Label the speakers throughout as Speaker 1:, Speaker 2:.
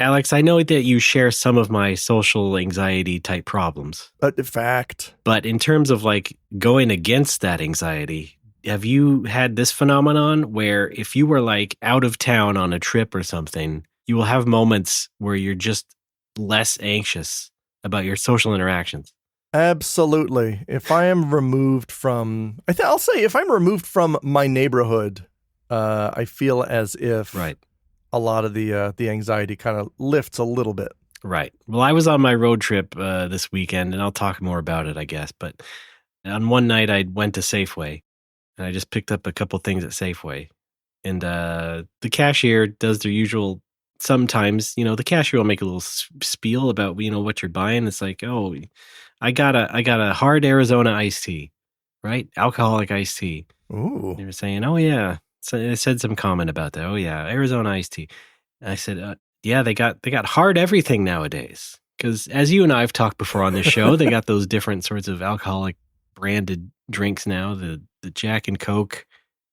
Speaker 1: Alex, I know that you share some of my social anxiety type problems.
Speaker 2: Fact.
Speaker 1: But in terms of like going against that anxiety, have you had this phenomenon where if you were like out of town on a trip or something, you will have moments where you're just less anxious about your social interactions?
Speaker 2: Absolutely. If I am removed from, I'll say if I'm removed from my neighborhood, I feel as if a lot of the anxiety kind of lifts a little bit.
Speaker 1: Right. Well, I was on my road trip this weekend, and I'll talk more about it, I guess. But on one night, I went to Safeway, and I just picked up a couple things at Safeway. And the cashier does their usual. Sometimes, the cashier will make a little spiel about, what you're buying. It's like, oh, I got a hard Arizona iced tea, right? Alcoholic iced tea.
Speaker 2: Ooh.
Speaker 1: They were saying, oh, yeah. So they said some comment about that. Oh, yeah, Arizona iced tea. And I said, yeah, they got hard everything nowadays. Because as you and I have talked before on this show, they got those different sorts of alcoholic branded drinks now, the Jack and Coke.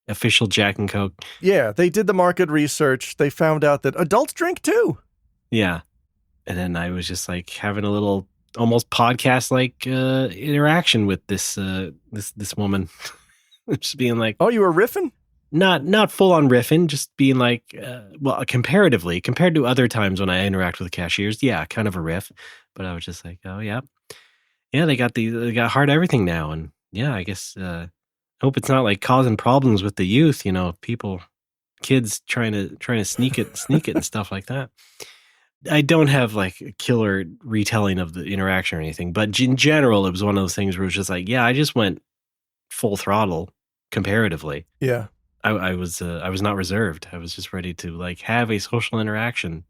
Speaker 1: Official Jack and Coke.
Speaker 2: Yeah, they did the market research. They found out that adults drink too.
Speaker 1: Yeah. And then I was just like having a little almost podcast-like interaction with this woman. Just being like...
Speaker 2: Oh, you were riffing?
Speaker 1: Not full-on riffing, just being like, comparatively, compared to other times when I interact with cashiers, yeah, kind of a riff. But I was just like, oh, yeah. Yeah, they got hard everything now. And yeah, I guess... I hope it's not like causing problems with the youth, kids trying to sneak it and stuff like that. I don't have like a killer retelling of the interaction or anything, but in general, it was one of those things where it was just like, yeah, I just went full throttle comparatively.
Speaker 2: Yeah.
Speaker 1: I was not reserved. I was just ready to like have a social interaction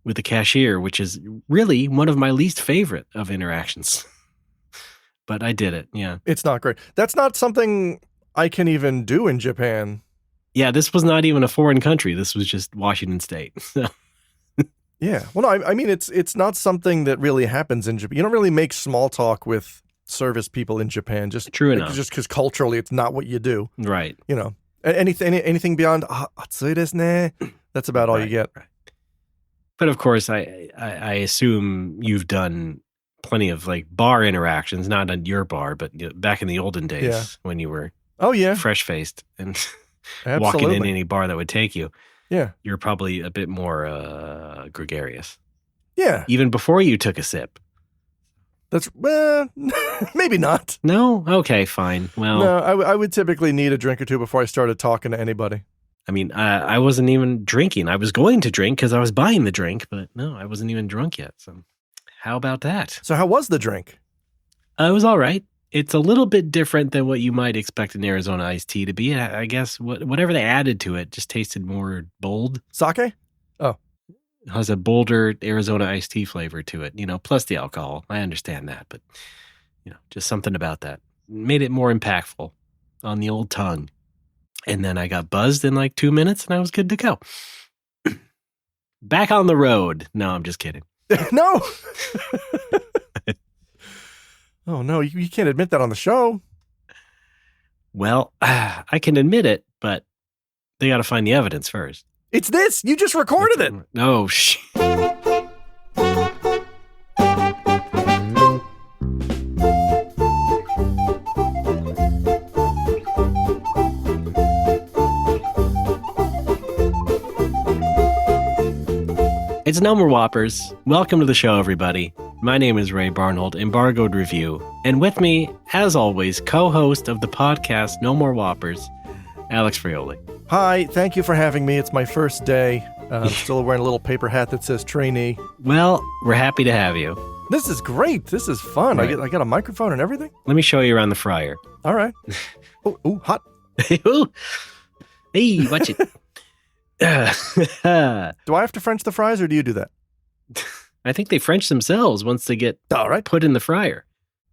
Speaker 1: with the cashier, which is really one of my least favorite of interactions. But I did it, yeah.
Speaker 2: It's not great. That's not something I can even do in Japan.
Speaker 1: Yeah, this was not even a foreign country. This was just Washington State.
Speaker 2: Yeah. Well, no, I mean, it's not something that really happens in Japan. You don't really make small talk with service people in Japan.
Speaker 1: True enough.
Speaker 2: Just because culturally it's not what you do.
Speaker 1: Right.
Speaker 2: Anything beyond, atsui desu ne, that's about all you get.
Speaker 1: Right. But of course, I assume you've done... plenty of like bar interactions, not at your bar, but back in the olden days when you were fresh faced and walking in any bar that would take you.
Speaker 2: Yeah.
Speaker 1: You're probably a bit more gregarious.
Speaker 2: Yeah.
Speaker 1: Even before you took a sip.
Speaker 2: That's maybe not.
Speaker 1: No? Okay, fine. Well,
Speaker 2: no, I would typically need a drink or two before I started talking to anybody.
Speaker 1: I mean, I wasn't even drinking. I was going to drink because I was buying the drink, but no, I wasn't even drunk yet. So how about that?
Speaker 2: So how was the drink?
Speaker 1: It was all right. It's a little bit different than what you might expect an Arizona iced tea to be. I guess whatever they added to it just tasted more bold.
Speaker 2: Sake? Oh.
Speaker 1: It has a bolder Arizona iced tea flavor to it, plus the alcohol. I understand that, but, just something about that made it more impactful on the old tongue. And then I got buzzed in like 2 minutes and I was good to go. Back on the road. No, I'm just kidding.
Speaker 2: No. Oh, no, you can't admit that on the show.
Speaker 1: Well, I can admit it, but they got to find the evidence first.
Speaker 2: It's this. You just recorded it.
Speaker 1: No, shit. It's No More Whoppers. Welcome to the show, everybody. My name is Ray Barnhold, Embargoed Review. And with me, as always, co-host of the podcast No More Whoppers, Alex Frioli.
Speaker 2: Hi, thank you for having me. It's my first day. I'm still wearing a little paper hat that says trainee.
Speaker 1: Well, we're happy to have you.
Speaker 2: This is great. This is fun. Right. I got a microphone and everything.
Speaker 1: Let me show you around the fryer.
Speaker 2: All right. Ooh, hot.
Speaker 1: Hey, watch it.
Speaker 2: Do I have to French the fries or do you do that?
Speaker 1: I think they French themselves once they get put in the fryer.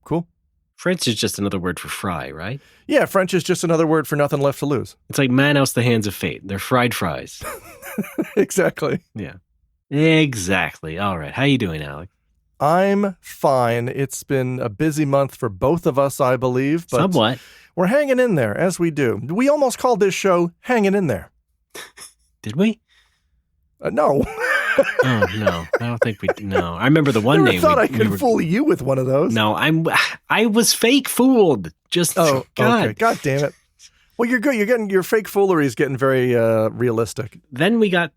Speaker 2: Cool.
Speaker 1: French is just another word for fry, right?
Speaker 2: Yeah, French is just another word for nothing left to lose.
Speaker 1: It's like man oust the hands of fate. They're fried fries.
Speaker 2: Exactly.
Speaker 1: Yeah. Exactly. All right. How you doing, Alex?
Speaker 2: I'm fine. It's been a busy month for both of us, I believe. But
Speaker 1: somewhat.
Speaker 2: We're hanging in there, as we do. We almost called this show Hanging in There.
Speaker 1: Did we?
Speaker 2: No.
Speaker 1: Oh no, I don't think we. No, I remember the one
Speaker 2: Never
Speaker 1: name.
Speaker 2: thought I could fool you with one of those.
Speaker 1: No, I was fake fooled. Just God.
Speaker 2: Okay. God damn it. Well, you're good. You're getting your fake foolery is getting very realistic.
Speaker 1: Then we got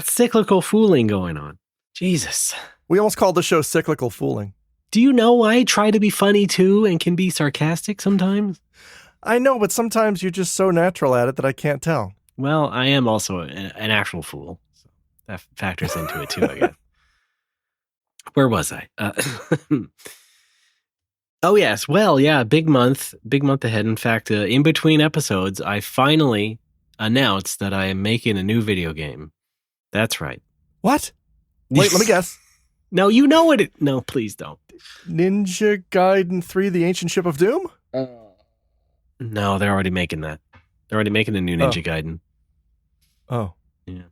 Speaker 1: cyclical fooling going on. Jesus.
Speaker 2: We almost called the show Cyclical Fooling.
Speaker 1: Do you know I try to be funny too and can be sarcastic sometimes?
Speaker 2: I know, but sometimes you're just so natural at it that I can't tell.
Speaker 1: Well, I am also an actual fool. So that factors into it too, I guess. Where was I? Oh, yes. Well, yeah, big month ahead. In fact, in between episodes, I finally announced that I am making a new video game. That's right.
Speaker 2: What? Wait, let me guess.
Speaker 1: No, you know it. No, please don't.
Speaker 2: Ninja Gaiden 3, The Ancient Ship of Doom?
Speaker 1: No, they're already making that. They're already making a new Ninja Gaiden.
Speaker 2: Oh.
Speaker 1: Yeah.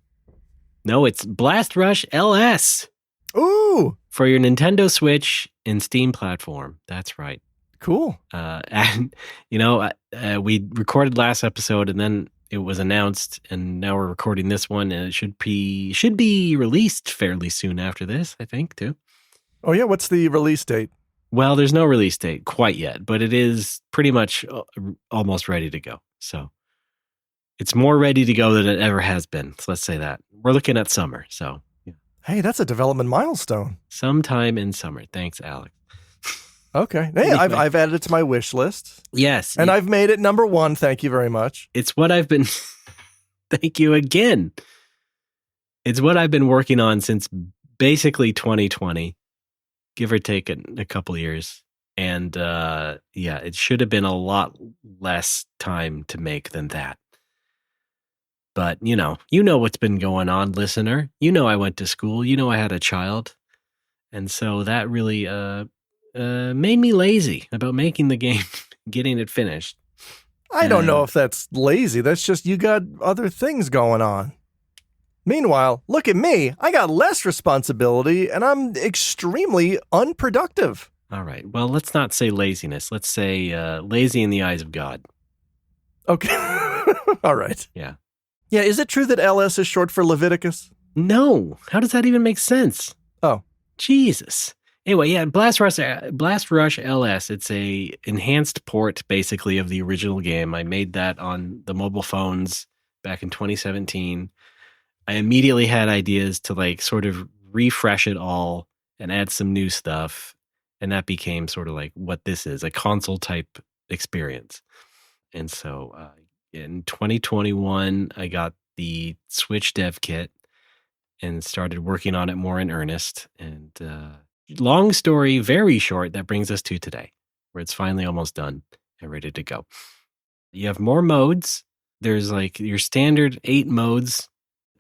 Speaker 1: No, it's Blast Rush LS.
Speaker 2: Ooh.
Speaker 1: For your Nintendo Switch and Steam platform. That's right.
Speaker 2: Cool.
Speaker 1: And, we recorded last episode and then it was announced and now we're recording this one and it should be released fairly soon after this, I think, too.
Speaker 2: Oh, yeah. What's the release date?
Speaker 1: Well, there's no release date quite yet, but it is pretty much almost ready to go. So it's more ready to go than it ever has been. So let's say that. We're looking at summer, so...
Speaker 2: Hey, that's a development milestone.
Speaker 1: Sometime in summer. Thanks, Alex.
Speaker 2: Okay. Hey, I've added it to my wish list.
Speaker 1: Yes.
Speaker 2: And I've made it number 1. Thank you very much.
Speaker 1: It's what I've been... Thank you again. It's what I've been working on since basically 2020, give or take a couple years. And it should have been a lot less time to make than that. But, you know what's been going on, listener. You know I went to school. You know I had a child. And so that really made me lazy about making the game, getting it finished.
Speaker 2: I don't know if that's lazy. That's just you got other things going on. Meanwhile, look at me. I got less responsibility, and I'm extremely unproductive.
Speaker 1: All right. Well, let's not say laziness. Let's say lazy in the eyes of God.
Speaker 2: Okay. All right.
Speaker 1: Yeah.
Speaker 2: Yeah, is it true that LS is short for Leviticus?
Speaker 1: No. How does that even make sense?
Speaker 2: Oh.
Speaker 1: Jesus. Anyway, yeah, Blast Rush LS, it's a enhanced port, basically, of the original game. I made that on the mobile phones back in 2017. I immediately had ideas to, sort of refresh it all and add some new stuff. And that became sort of like what this is, a console-type experience. And so... in 2021, I got the Switch dev kit and started working on it more in earnest. And long story, very short, that brings us to today, where it's finally almost done and ready to go. You have more modes. There's your standard 8 modes.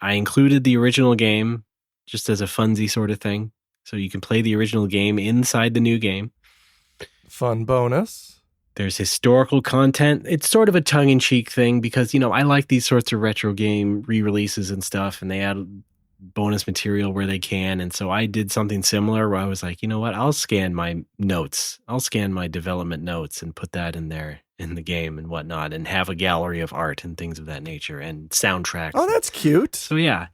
Speaker 1: I included the original game just as a funsy sort of thing. So you can play the original game inside the new game.
Speaker 2: Fun bonus.
Speaker 1: There's historical content. It's sort of a tongue-in-cheek thing because, I like these sorts of retro game re-releases and stuff, and they add bonus material where they can. And so I did something similar where I was like, you know what? I'll scan my notes. I'll scan my development notes and put that in there in the game and whatnot and have a gallery of art and things of that nature and soundtracks.
Speaker 2: Oh, that's cute.
Speaker 1: So, yeah,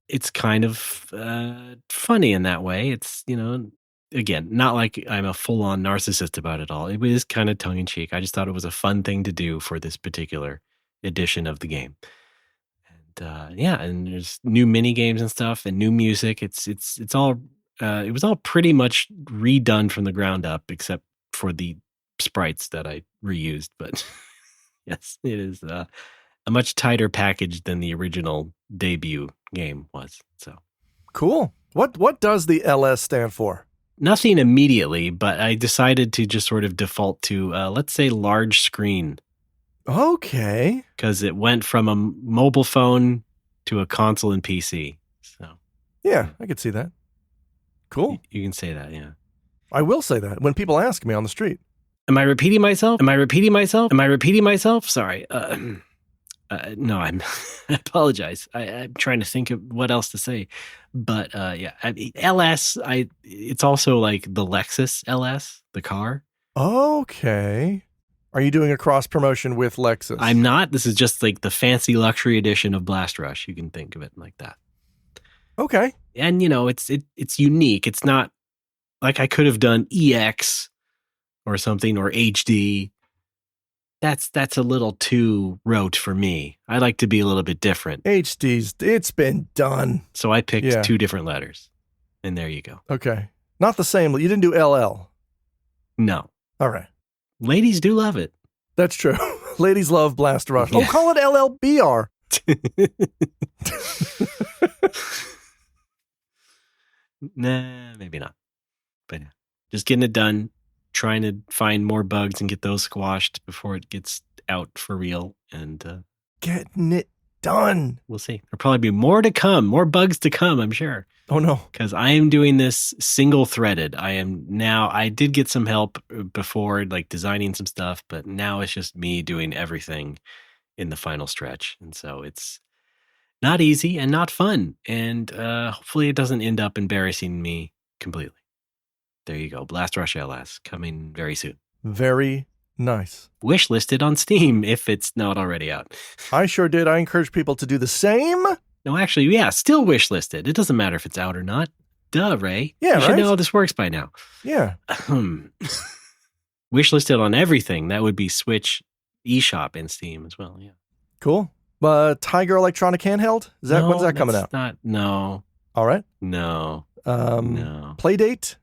Speaker 1: it's kind of funny in that way. It's, again, not like I'm a full-on narcissist about it all. It is kind of tongue-in-cheek. I just thought it was a fun thing to do for this particular edition of the game. And and there's new mini games and stuff and new music. It's all it was all pretty much redone from the ground up, except for the sprites that I reused. But yes, it is a much tighter package than the original debut game was. So
Speaker 2: cool. What does the LS stand for?
Speaker 1: Nothing immediately, but I decided to just sort of default to, let's say, large screen.
Speaker 2: Okay.
Speaker 1: Because it went from a mobile phone to a console and PC. So
Speaker 2: yeah, I could see that. Cool.
Speaker 1: You can say that, yeah.
Speaker 2: I will say that when people ask me on the street.
Speaker 1: Am I repeating myself? Sorry. No, I apologize. I'm trying to think of what else to say. But LS, it's also like the Lexus LS, the car.
Speaker 2: Okay. Are you doing a cross promotion with Lexus?
Speaker 1: I'm not. This is just like the fancy luxury edition of Blast Rush. You can think of it like that.
Speaker 2: Okay.
Speaker 1: And, it's unique. It's not like I could have done EX or something or HD. That's a little too rote for me. I like to be a little bit different.
Speaker 2: It's been done.
Speaker 1: So I picked 2 different letters. And there you go.
Speaker 2: Okay. Not the same. You didn't do LL.
Speaker 1: No.
Speaker 2: All right.
Speaker 1: Ladies do love it.
Speaker 2: That's true. Ladies love Blast Rush. Oh, call it LLBR.
Speaker 1: Nah, maybe not. But yeah, just getting it done, trying to find more bugs and get those squashed before it gets out for real. And
Speaker 2: getting it done.
Speaker 1: We'll see. There'll probably be more to come, more bugs to come, I'm sure.
Speaker 2: Oh, no.
Speaker 1: Because I am doing this single-threaded. I did get some help before, like designing some stuff, but now it's just me doing everything in the final stretch. And so it's not easy and not fun. And hopefully it doesn't end up embarrassing me completely. There you go. Blast Rush LS coming very soon.
Speaker 2: Very nice.
Speaker 1: Wish listed on Steam if it's not already out.
Speaker 2: I sure did. I encourage people to do the same.
Speaker 1: No, actually, yeah, still wish listed. It doesn't matter if it's out or not. Duh, Ray.
Speaker 2: Yeah,
Speaker 1: you should know how this works by now.
Speaker 2: Yeah.
Speaker 1: Wish listed on everything. That would be Switch, eShop, and Steam as well. Yeah.
Speaker 2: Cool. Tiger Electronic Handheld? When's that coming out?
Speaker 1: No.
Speaker 2: All right.
Speaker 1: No.
Speaker 2: No. Playdate?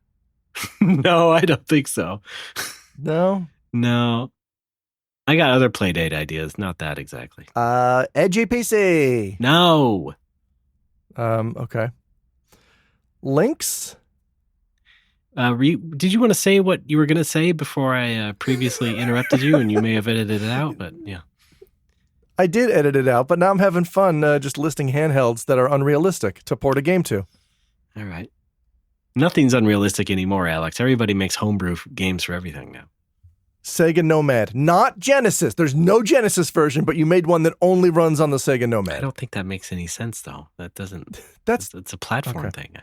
Speaker 1: No, I don't think so.
Speaker 2: No.
Speaker 1: I got other Playdate ideas, not that exactly.
Speaker 2: Edgy PC.
Speaker 1: No.
Speaker 2: Okay. Links?
Speaker 1: Did you want to say what you were going to say before I previously interrupted you, and you may have edited it out, but yeah.
Speaker 2: I did edit it out, but now I'm having fun just listing handhelds that are unrealistic to port a game to.
Speaker 1: All right. Nothing's unrealistic anymore, Alex. Everybody makes homebrew games for everything now.
Speaker 2: Sega Nomad, not Genesis. There's no Genesis version, but you made one that only runs on the Sega Nomad.
Speaker 1: I don't think that makes any sense, though. That doesn't. It's a platform thing.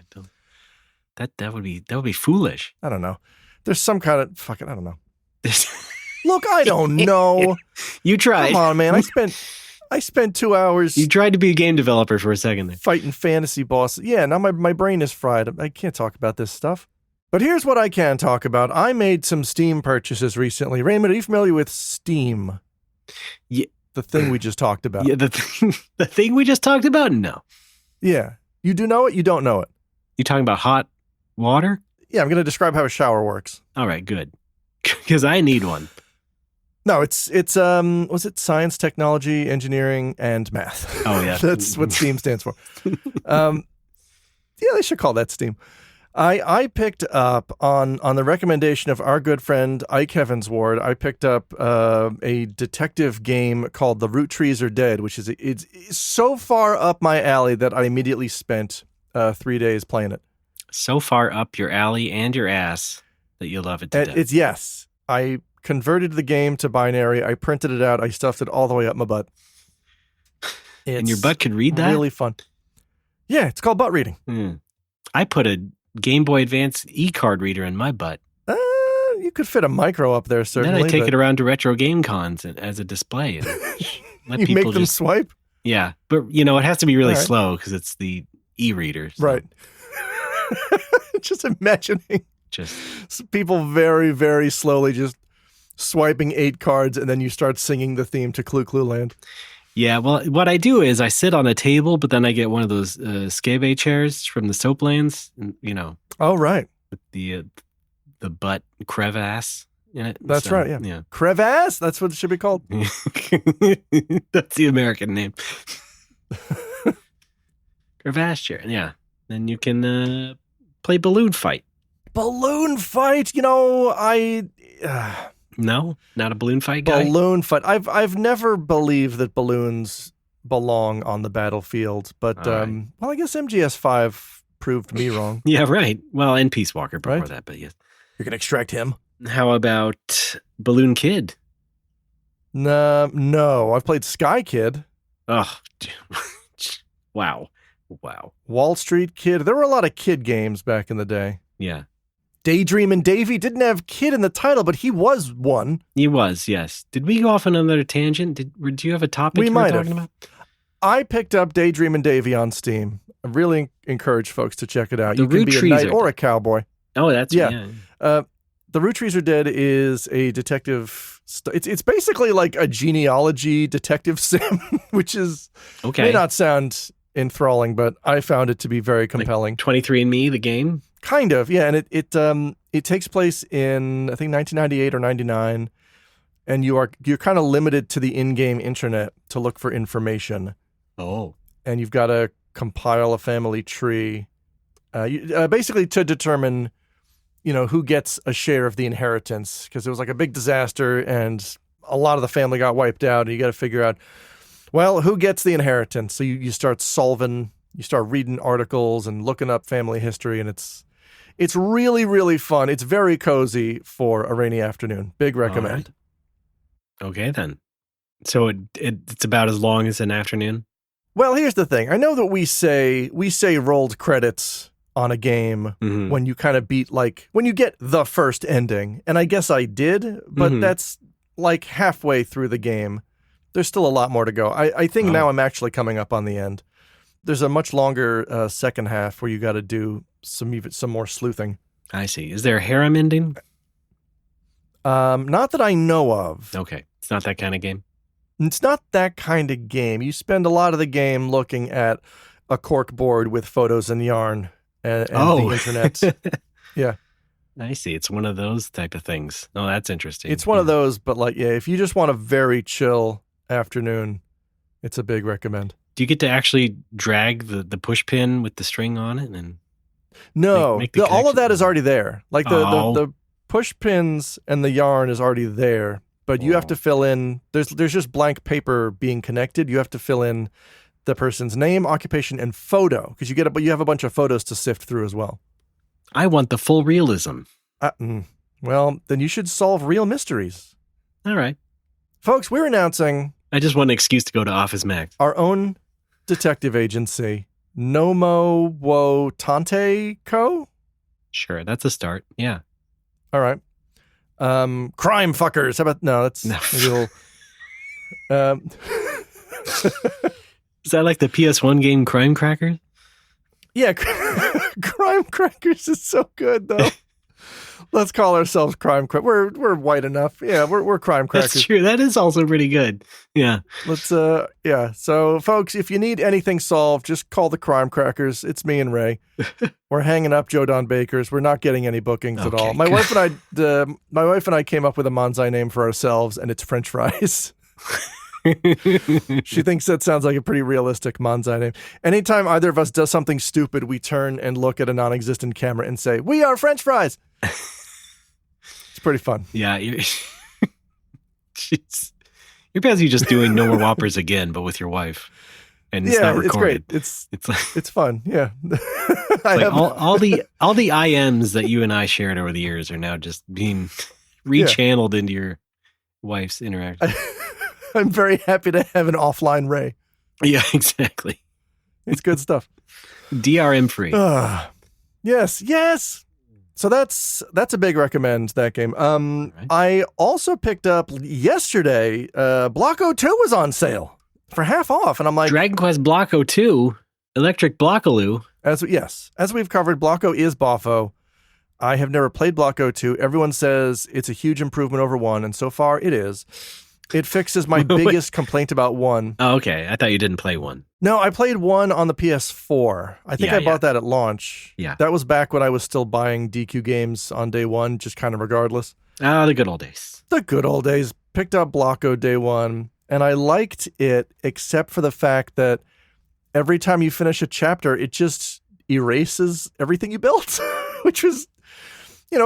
Speaker 1: That would be foolish.
Speaker 2: I don't know. There's some kind of fucking. I don't know. Look, I don't know.
Speaker 1: You tried.
Speaker 2: Come on, man. I spent 2 hours.
Speaker 1: You tried to be a game developer for a second there.
Speaker 2: Fighting fantasy bosses. Yeah, now my brain is fried. I can't talk about this stuff. But here's what I can talk about. I made some Steam purchases recently. Raymond, are you familiar with Steam?
Speaker 1: Yeah.
Speaker 2: The thing we just talked about.
Speaker 1: Yeah, the thing we just talked about? No.
Speaker 2: Yeah. You do know it? You don't know it?
Speaker 1: You talking about hot water?
Speaker 2: Yeah, I'm going to describe how a shower works.
Speaker 1: All right, good. Because I need one.
Speaker 2: No, it's was it science, technology, engineering, and math?
Speaker 1: Oh, yeah.
Speaker 2: That's what Steam stands for. Yeah, they should call that Steam. I picked up on the recommendation of our good friend Ike Heavensward. I picked up a detective game called The Root Trees Are Dead, which is it's so far up my alley that I immediately spent 3 days playing it.
Speaker 1: So far up your alley and your ass that you love it to death.
Speaker 2: Yes. I converted the game to binary. I printed it out. I stuffed it all the way up my butt.
Speaker 1: And your butt could read that?
Speaker 2: Really fun. Yeah, it's called butt reading.
Speaker 1: I put a Game Boy Advance e-card reader in my butt.
Speaker 2: You could fit a micro up there, certainly.
Speaker 1: Then I take it around to retro game cons as a display. And let
Speaker 2: you
Speaker 1: people
Speaker 2: make them swipe?
Speaker 1: Yeah, but it has to be really slow because it's the e-reader. So.
Speaker 2: Right. Just imagining people very, very slowly just swiping 8 cards, and then you start singing the theme to Clue Clue Land.
Speaker 1: Yeah, well, what I do is I sit on a table, but then I get one of those Skebe chairs from the Soaplands,
Speaker 2: Oh, right.
Speaker 1: With the butt crevasse in it.
Speaker 2: That's right, yeah. Crevasse? That's what it should be called.
Speaker 1: That's the American name. Crevasse chair, yeah. Then you can play balloon fight.
Speaker 2: Balloon fight?
Speaker 1: No, not a balloon fight guy.
Speaker 2: Balloon fight. I've never believed that balloons belong on the battlefield, but
Speaker 1: right.
Speaker 2: I guess MGS5 proved me wrong.
Speaker 1: Yeah, right. Well, and Peace Walker before that, but yes.
Speaker 2: You're gonna extract him.
Speaker 1: How about Balloon Kid?
Speaker 2: No. I've played Sky Kid.
Speaker 1: Oh, wow.
Speaker 2: Wall Street Kid. There were a lot of kid games back in the day.
Speaker 1: Yeah.
Speaker 2: Daydream and Davy didn't have kid in the title, but he was one.
Speaker 1: He was, yes. Did we go off on another tangent? Did you have a topic
Speaker 2: we
Speaker 1: you
Speaker 2: might
Speaker 1: were talking
Speaker 2: have. I picked up Daydream and Davy on Steam. I really encourage folks to check it out.
Speaker 1: The
Speaker 2: you can
Speaker 1: Root
Speaker 2: be a
Speaker 1: Trees
Speaker 2: knight
Speaker 1: are
Speaker 2: or
Speaker 1: dead.
Speaker 2: a cowboy.
Speaker 1: Oh, that's
Speaker 2: The Root Trees Are Dead is a detective. It's basically like a genealogy detective sim, which is may not sound enthralling, but I found it to be very compelling.
Speaker 1: Like 23andMe, the game,
Speaker 2: kind of, yeah, and it takes place in I think 1998 or 99, and you're kind of limited to the in-game internet to look for information.
Speaker 1: Oh,
Speaker 2: and you've got to compile a family tree, basically to determine, who gets a share of the inheritance, because it was like a big disaster and a lot of the family got wiped out, and you got to figure out, well, who gets the inheritance? So you start solving, you start reading articles and looking up family history, and it's really, really fun. It's very cozy for a rainy afternoon. Big recommend.
Speaker 1: Right. Okay, then. So it's about as long as an afternoon?
Speaker 2: Well, here's the thing. I know that we say rolled credits on a game when you kind of beat, like, when you get the first ending. And I guess I did, but that's like halfway through the game. There's still a lot more to go. I think now I'm actually coming up on the end. There's a much longer second half where you got to do some more sleuthing.
Speaker 1: I see. Is there a harem ending?
Speaker 2: Not that I know of.
Speaker 1: Okay. It's not that kind of game?
Speaker 2: It's not that kind of game. You spend a lot of the game looking at a cork board with photos and yarn and the internet. Yeah.
Speaker 1: I see. It's one of those type of things. Oh, that's interesting.
Speaker 2: It's one of those, but like, yeah, if you just want a very chill afternoon, it's a big recommend.
Speaker 1: Do you get to actually drag the push pin with the string on it? And
Speaker 2: no,
Speaker 1: make the
Speaker 2: all of that is already there. Like the push pins and the yarn is already there, but you have to fill in. There's just blank paper being connected. You have to fill in the person's name, occupation, and photo, because you have a bunch of photos to sift through as well.
Speaker 1: I want the full realism.
Speaker 2: Well, then you should solve real mysteries.
Speaker 1: All right.
Speaker 2: Folks, we're announcing...
Speaker 1: I just want an excuse to go to Office Max.
Speaker 2: Our own detective agency, Nobuo Tante Co.
Speaker 1: Sure, that's a start. Yeah.
Speaker 2: All right. Crime fuckers. How about... No, that's...
Speaker 1: No. Is that like the PS1 game Crime Crackers?
Speaker 2: Yeah, Crime Crackers is so good, though. Let's call ourselves Crime Crackers. We're white enough. Yeah, we're Crime Crackers.
Speaker 1: That's true. That is also pretty good. Yeah.
Speaker 2: Let's yeah. So, folks, if you need anything solved, just call the Crime Crackers. It's me and Ray. We're hanging up Joe Don Bakers. We're not getting any bookings at all. My wife and I came up with a manzai name for ourselves, and it's French fries. She thinks that sounds like a pretty realistic manzai name. Anytime either of us does something stupid, we turn and look at a non-existent camera and say, "We are French fries." It's pretty fun.
Speaker 1: Yeah, you're basically just doing No More Whoppers again, but with your wife, and it's not recorded.
Speaker 2: It's great. It's fun. Yeah.
Speaker 1: All the IMs that you and I shared over the years are now just being rechanneled into your wife's interaction.
Speaker 2: I'm very happy to have an offline Ray.
Speaker 1: Yeah, exactly.
Speaker 2: It's good stuff.
Speaker 1: DRM free.
Speaker 2: Yes. So that's a big recommend, that game. Right. I also picked up yesterday, Blocko 2 was on sale for half off. And I'm like...
Speaker 1: Dragon Quest Blocko 2, Electric Blockaloo.
Speaker 2: As we've covered, Blocko is boffo. I have never played Blocko 2. Everyone says it's a huge improvement over 1, and so far it is. It fixes my biggest complaint about 1.
Speaker 1: Oh, okay. I thought you didn't play 1.
Speaker 2: No, I played 1 on the PS4. I think I bought that at launch.
Speaker 1: Yeah.
Speaker 2: That was back when I was still buying DQ games on day 1, just kind of regardless.
Speaker 1: The good old days.
Speaker 2: The good old days. Picked up Blocko day 1, and I liked it, except for the fact that every time you finish a chapter, it just erases everything you built, which was,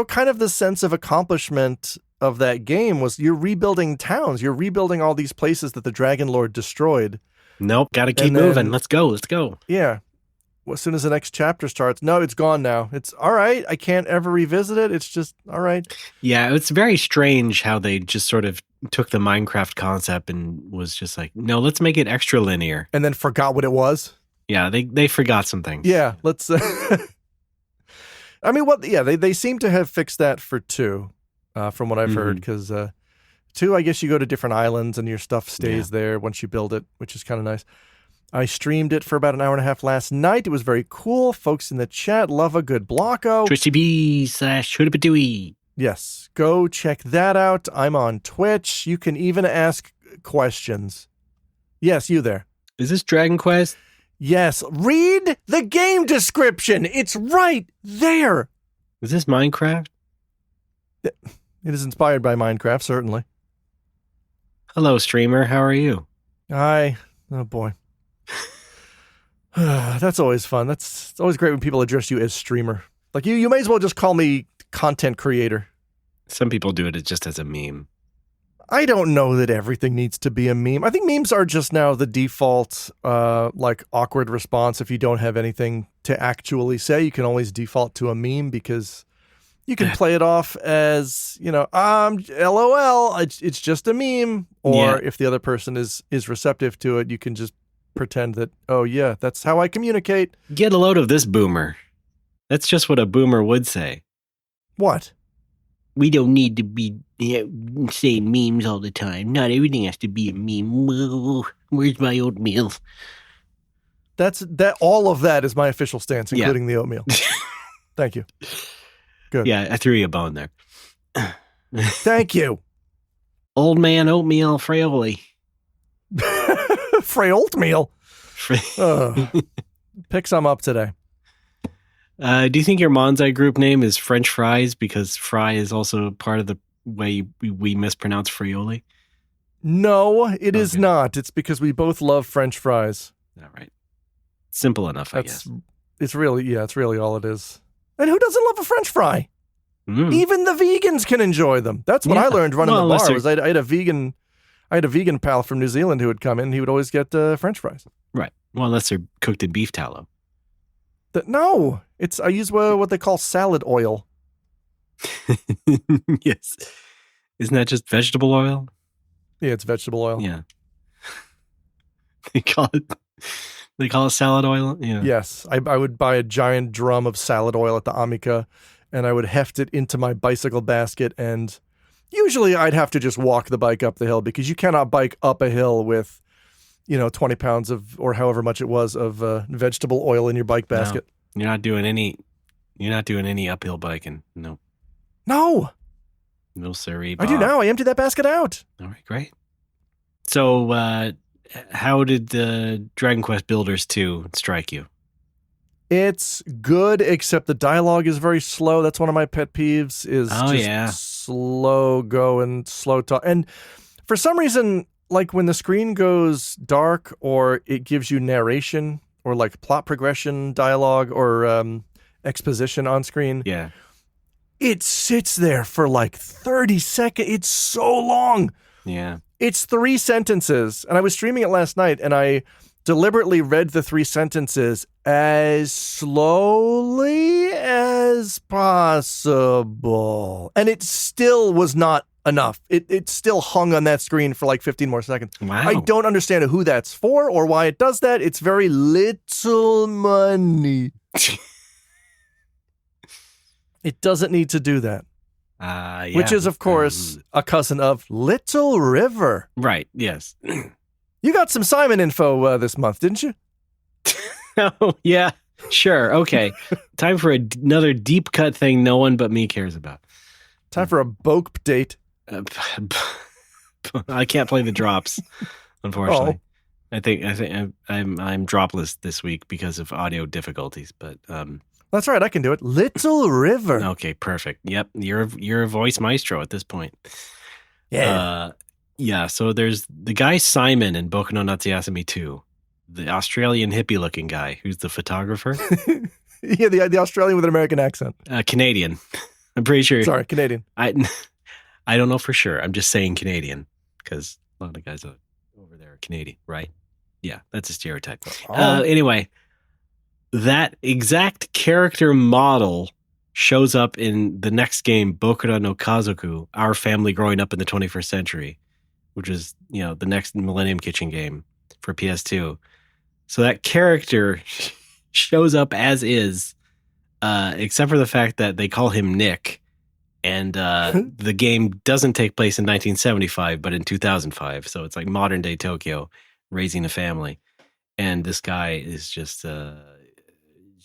Speaker 2: kind of the sense of accomplishment of that game. Was you're rebuilding towns. You're rebuilding all these places that the Dragon Lord destroyed.
Speaker 1: Nope, gotta keep moving. Let's go.
Speaker 2: Yeah. As soon as the next chapter starts, no, it's gone now. It's all right. I can't ever revisit it. It's just all right.
Speaker 1: Yeah, it's very strange how they just sort of took the Minecraft concept and was just like, no, let's make it extra linear.
Speaker 2: And then forgot what it was.
Speaker 1: Yeah, they forgot some things.
Speaker 2: Yeah, let's... I mean, they seem to have fixed that for 2. From what I've heard, because 2, I guess you go to different islands and your stuff stays there once you build it, which is kind of nice. I streamed it for about an hour and a half last night. It was very cool. Folks in the chat love a good Blocko.
Speaker 1: twitchyb/hoodabadooey.
Speaker 2: Yes, go check that out. I'm on Twitch. You can even ask questions. Yes, you there.
Speaker 1: Is this Dragon Quest?
Speaker 2: Yes, read the game description. It's right there.
Speaker 1: Is this Minecraft?
Speaker 2: It is inspired by Minecraft, certainly.
Speaker 1: Hello, streamer. How are you?
Speaker 2: Hi. Oh, boy. That's always fun. It's always great when people address you as streamer. Like, you may as well just call me content creator.
Speaker 1: Some people do it just as a meme.
Speaker 2: I don't know that everything needs to be a meme. I think memes are just now the default, awkward response. If you don't have anything to actually say, you can always default to a meme because you can play it off as, LOL, it's just a meme. Or if the other person is receptive to it, you can just pretend that, oh, yeah, that's how I communicate.
Speaker 1: Get a load of this boomer. That's just what a boomer would say.
Speaker 2: What?
Speaker 1: We don't need to be saying memes all the time. Not everything has to be a meme. Where's my oatmeal?
Speaker 2: All of that is my official stance, including the oatmeal. Thank you. Good.
Speaker 1: Yeah, I threw you a bone there.
Speaker 2: Thank you.
Speaker 1: Old man oatmeal Fraioli.
Speaker 2: Fraioltmeal. Pick some up today.
Speaker 1: Do you think your Manzai group name is French fries because fry is also part of the way we mispronounce Fraioli?
Speaker 2: No, it is not. It's because we both love French fries.
Speaker 1: All right. Simple enough, I guess.
Speaker 2: It's really all it is. And who doesn't love a French fry? Even the vegans can enjoy them. That's what I learned running the bar. I had a vegan pal from New Zealand who would come in and he would always get French fries.
Speaker 1: Right. Well, unless they're cooked in beef tallow.
Speaker 2: No, I use what they call salad oil.
Speaker 1: Yes. Isn't that just vegetable oil?
Speaker 2: Yeah, it's vegetable oil.
Speaker 1: Yeah. They call it salad oil? Yeah.
Speaker 2: Yes. I would buy a giant drum of salad oil at the Amica and I would heft it into my bicycle basket, and usually I'd have to just walk the bike up the hill because you cannot bike up a hill with 20 pounds of, or however much it was, of vegetable oil in your bike basket.
Speaker 1: No, you're not doing any uphill biking. No.
Speaker 2: No,
Speaker 1: sirree.
Speaker 2: I do now. I empty that basket out.
Speaker 1: All right, great. So, how did the Dragon Quest Builders 2 strike you?
Speaker 2: It's good, except the dialogue is very slow. That's one of my pet peeves, is slow going, slow talk. And for some reason, like when the screen goes dark or it gives you narration or like plot progression dialogue or exposition on screen, it sits there for like 30 seconds. It's so long.
Speaker 1: Yeah.
Speaker 2: It's 3 sentences. And I was streaming it last night and I deliberately read the 3 sentences as slowly as possible. And it still was not enough. It still hung on that screen for like 15 more seconds.
Speaker 1: Wow.
Speaker 2: I don't understand who that's for or why it does that. It's very little money. It doesn't need to do that. Which is, of course, a cousin of Little River.
Speaker 1: Right, yes.
Speaker 2: You got some Simon info this month, didn't you?
Speaker 1: Oh, yeah. Sure. Okay. Time for another deep cut thing no one but me cares about.
Speaker 2: Time for a Boke date.
Speaker 1: I can't play the drops, unfortunately. I think I'm dropless this week because of audio difficulties, but
Speaker 2: that's right, I can do it. Little River.
Speaker 1: Okay, perfect. Yep, you're a voice maestro at this point.
Speaker 2: Yeah.
Speaker 1: Yeah, so there's the guy Simon in Boku no Natsuyasumi 2, the Australian hippie-looking guy who's the photographer.
Speaker 2: Yeah, the Australian with an American accent.
Speaker 1: Canadian. I'm pretty sure.
Speaker 2: Sorry, Canadian.
Speaker 1: I don't know for sure. I'm just saying Canadian because a lot of guys over there are Canadian, right? Yeah, that's a stereotype. Anyway, that exact character model shows up in the next game, Bokura no Kazoku, Our Family Growing Up in the 21st Century, which is, the next Millennium Kitchen game for PS2. So that character shows up as is, except for the fact that they call him Nick, and the game doesn't take place in 1975, but in 2005. So it's like modern day Tokyo raising a family. And this guy is just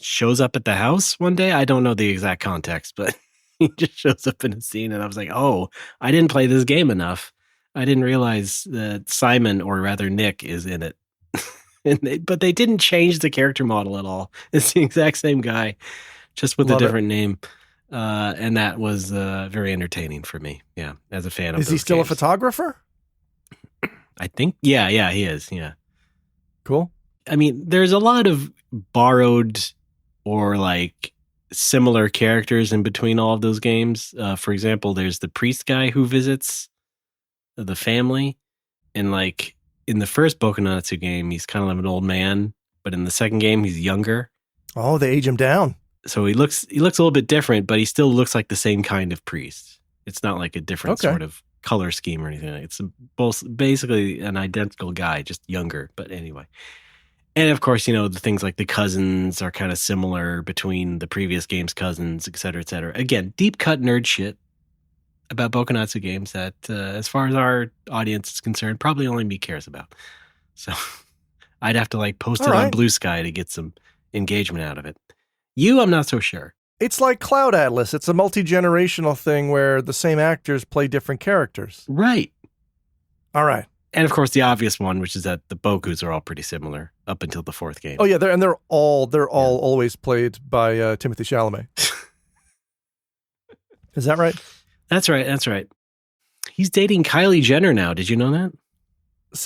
Speaker 1: shows up at the house one day. I don't know the exact context, but he just shows up in a scene, and I was like, oh, I didn't play this game enough. I didn't realize that Simon, or rather Nick, is in it. But they didn't change the character model at all. It's the exact same guy, just with a different name. And that was very entertaining for me. Yeah, as a fan of
Speaker 2: Is he still
Speaker 1: games.
Speaker 2: a photographer?
Speaker 1: I think. Yeah, he is. Yeah.
Speaker 2: Cool.
Speaker 1: I mean, there's a lot of borrowed or like similar characters in between all of those games. For example, there's the priest guy who visits the family, and like in the first Bokunatsu game, he's kind of an old man, but in the second game, he's younger.
Speaker 2: Oh, they age him down.
Speaker 1: So he looks a little bit different, but he still looks like the same kind of priest. It's not like a different sort of color scheme or anything. It's both basically an identical guy, just younger. But anyway. And of course, the things like the cousins are kind of similar between the previous game's cousins, et cetera, et cetera. Again, deep cut nerd shit about Bokunatsu games that, as far as our audience is concerned, probably only me cares about. So I'd have to like post it on Blue Sky to get some engagement out of it. I'm not so sure.
Speaker 2: It's like Cloud Atlas. It's a multi-generational thing where the same actors play different characters.
Speaker 1: Right.
Speaker 2: All right.
Speaker 1: And of course, the obvious one, which is that the Bokus are all pretty similar up until the fourth game.
Speaker 2: Oh yeah, they're all always played by Timothée Chalamet. Is that right?
Speaker 1: That's right. He's dating Kylie Jenner now. Did you know that?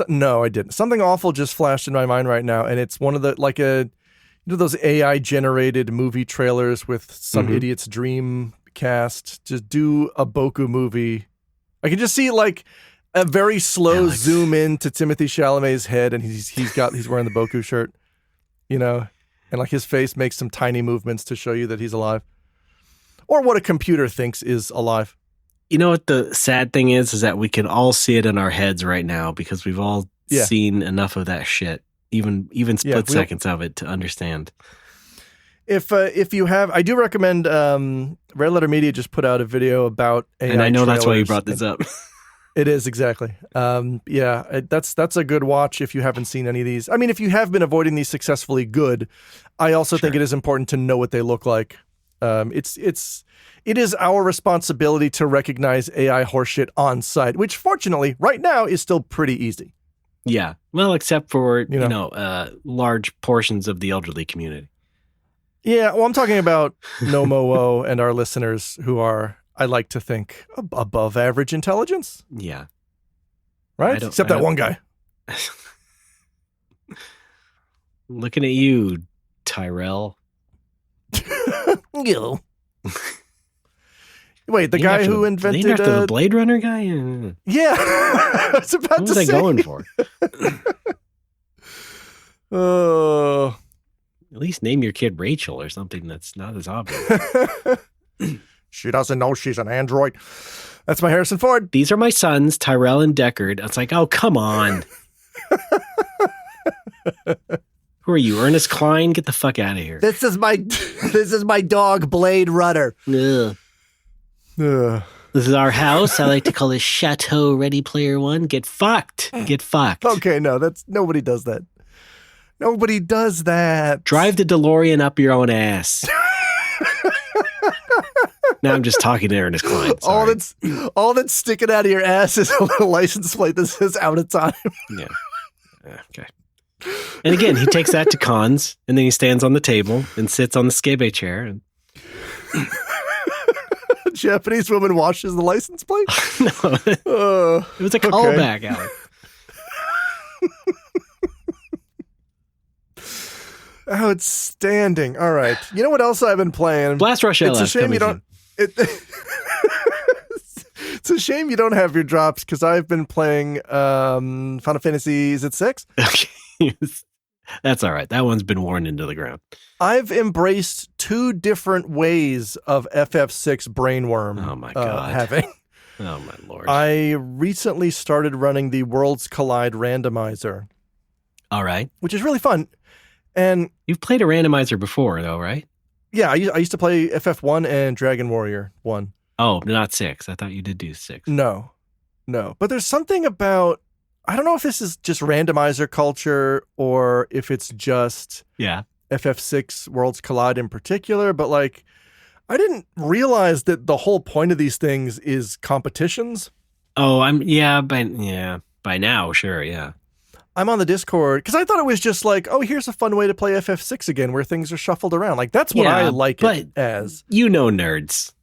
Speaker 2: No, I didn't. Something awful just flashed in my mind right now, and it's one of the those AI generated movie trailers with some idiot's dream cast. Just do a Boku movie. I can just see like a very slow zoom in to Timothée Chalamet's head, and he's wearing the Boku shirt, and like his face makes some tiny movements to show you that he's alive, or what a computer thinks is alive.
Speaker 1: You know what the sad thing is that we can all see it in our heads right now because we've all seen enough of that shit, even split seconds of it to understand.
Speaker 2: If you have, I do recommend. Red Letter Media just put out a video about AI,
Speaker 1: and I know that's why you brought this up.
Speaker 2: It is, exactly. That's a good watch if you haven't seen any of these. I mean, if you have been avoiding these successfully, good. I also think it is important to know what they look like. It is our responsibility to recognize AI horseshit on site, which fortunately right now is still pretty easy.
Speaker 1: Yeah. Well, except for, large portions of the elderly community.
Speaker 2: Yeah. Well, I'm talking about Nobuo and our listeners who are, I like to think, above average intelligence.
Speaker 1: Yeah.
Speaker 2: Right? Except that one guy.
Speaker 1: Looking at you, Tyrell.
Speaker 2: You. Wait, the guy who invented
Speaker 1: after the Blade Runner guy?
Speaker 2: Yeah. I was about
Speaker 1: what
Speaker 2: to
Speaker 1: was
Speaker 2: say.
Speaker 1: I going for? At least name your kid Rachel or something that's not as obvious.
Speaker 2: She doesn't know she's an android. That's my Harrison Ford.
Speaker 1: These are my sons, Tyrell and Deckard. It's like, oh, come on. Who are you, Ernest Cline? Get the fuck out of here.
Speaker 2: This is my dog, Blade Runner.
Speaker 1: Ugh. This is our house. I like to call it Chateau Ready Player One. Get fucked. Get fucked.
Speaker 2: Okay, no, nobody does that. Nobody does that.
Speaker 1: Drive the DeLorean up your own ass. Now I'm just talking to Ernest Cline. Sorry.
Speaker 2: All that's sticking out of your ass is a little license plate that says out of time.
Speaker 1: Yeah. Okay. And again, he takes that to cons, and then he stands on the table and sits on the skebe chair. And
Speaker 2: a Japanese woman washes the license plate?
Speaker 1: No. It was a callback, Alex.
Speaker 2: Outstanding. All right. You know what else I've been playing?
Speaker 1: Blast Rush LF.
Speaker 2: It's a shame you don't. It's a shame you don't have your drops because I've been playing Final Fantasy. Is it 6?
Speaker 1: Okay. That's all right. That one's been worn into the ground.
Speaker 2: I've embraced 2 different ways of FF6 brainworm.
Speaker 1: Oh my god.
Speaker 2: Having.
Speaker 1: Oh my lord.
Speaker 2: I recently started running the Worlds Collide randomizer.
Speaker 1: All right.
Speaker 2: Which is really fun. And
Speaker 1: you've played a randomizer before, though, right?
Speaker 2: Yeah, I used to play FF1 and Dragon Warrior 1.
Speaker 1: Oh, not 6. I thought you did do 6.
Speaker 2: No. But there's something about I don't know if this is just randomizer culture or if it's just FF6 Worlds Collide in particular, but like, I didn't realize that the whole point of these things is competitions.
Speaker 1: Oh, by now, sure, yeah.
Speaker 2: I'm on the Discord because I thought it was just like, oh, here's a fun way to play FF6 again where things are shuffled around. Like, that's what I like it as.
Speaker 1: You know nerds.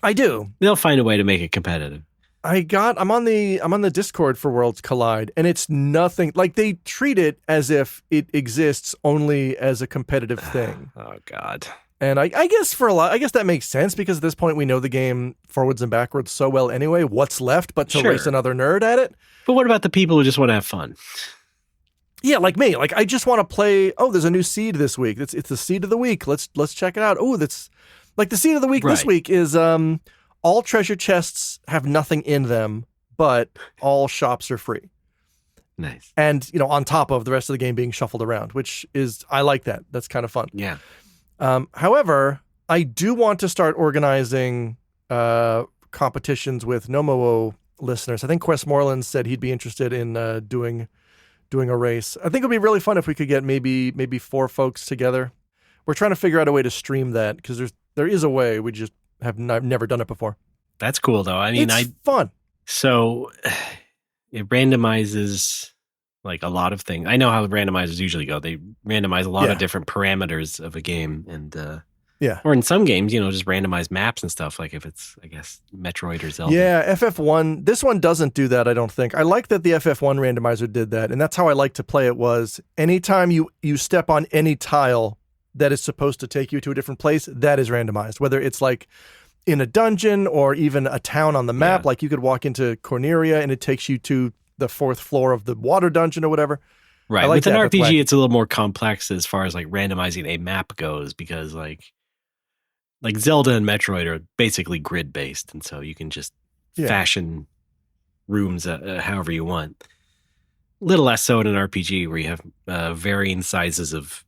Speaker 2: I do.
Speaker 1: They'll find a way to make it competitive.
Speaker 2: I'm on the Discord for Worlds Collide, and it's nothing like they treat it as if it exists only as a competitive thing.
Speaker 1: Oh God.
Speaker 2: And I guess I guess that makes sense because at this point we know the game forwards and backwards so well anyway. What's left but to race another nerd at it?
Speaker 1: But what about the people who just want to have fun?
Speaker 2: Yeah, like me. Like I just want to play. Oh, there's a new seed this week. It's the seed of the week. Let's check it out. Oh, that's like the seed of the week this week is all treasure chests have nothing in them, but all shops are free.
Speaker 1: Nice.
Speaker 2: And on top of the rest of the game being shuffled around, which is I like that. That's kind of fun.
Speaker 1: Yeah.
Speaker 2: However, I do want to start organizing competitions with Nobuo listeners. I think Questmoreland said he'd be interested in doing a race. I think it'd be really fun if we could get maybe 4 folks together. We're trying to figure out a way to stream that because there is a way. We just have never done it before.
Speaker 1: That's cool though. I mean,
Speaker 2: it's fun.
Speaker 1: So it randomizes like a lot of things. I know how randomizers usually go. They randomize a lot of different parameters of a game, and or in some games, just randomize maps and stuff. Like if it's, I guess, Metroid or Zelda.
Speaker 2: Yeah, FF1. This one doesn't do that. I don't think. I like that the FF1 randomizer did that, and that's how I like to play it. Was anytime you step on any tile that is supposed to take you to a different place, that is randomized. Whether it's like in a dungeon or even a town on the map, like you could walk into Corneria and it takes you to the 4th floor of the water dungeon or whatever.
Speaker 1: Right. With an RPG, it's a little more complex as far as like randomizing a map goes because like Zelda and Metroid are basically grid based. And so you can just fashion rooms however you want. A little less so in an RPG where you have varying sizes of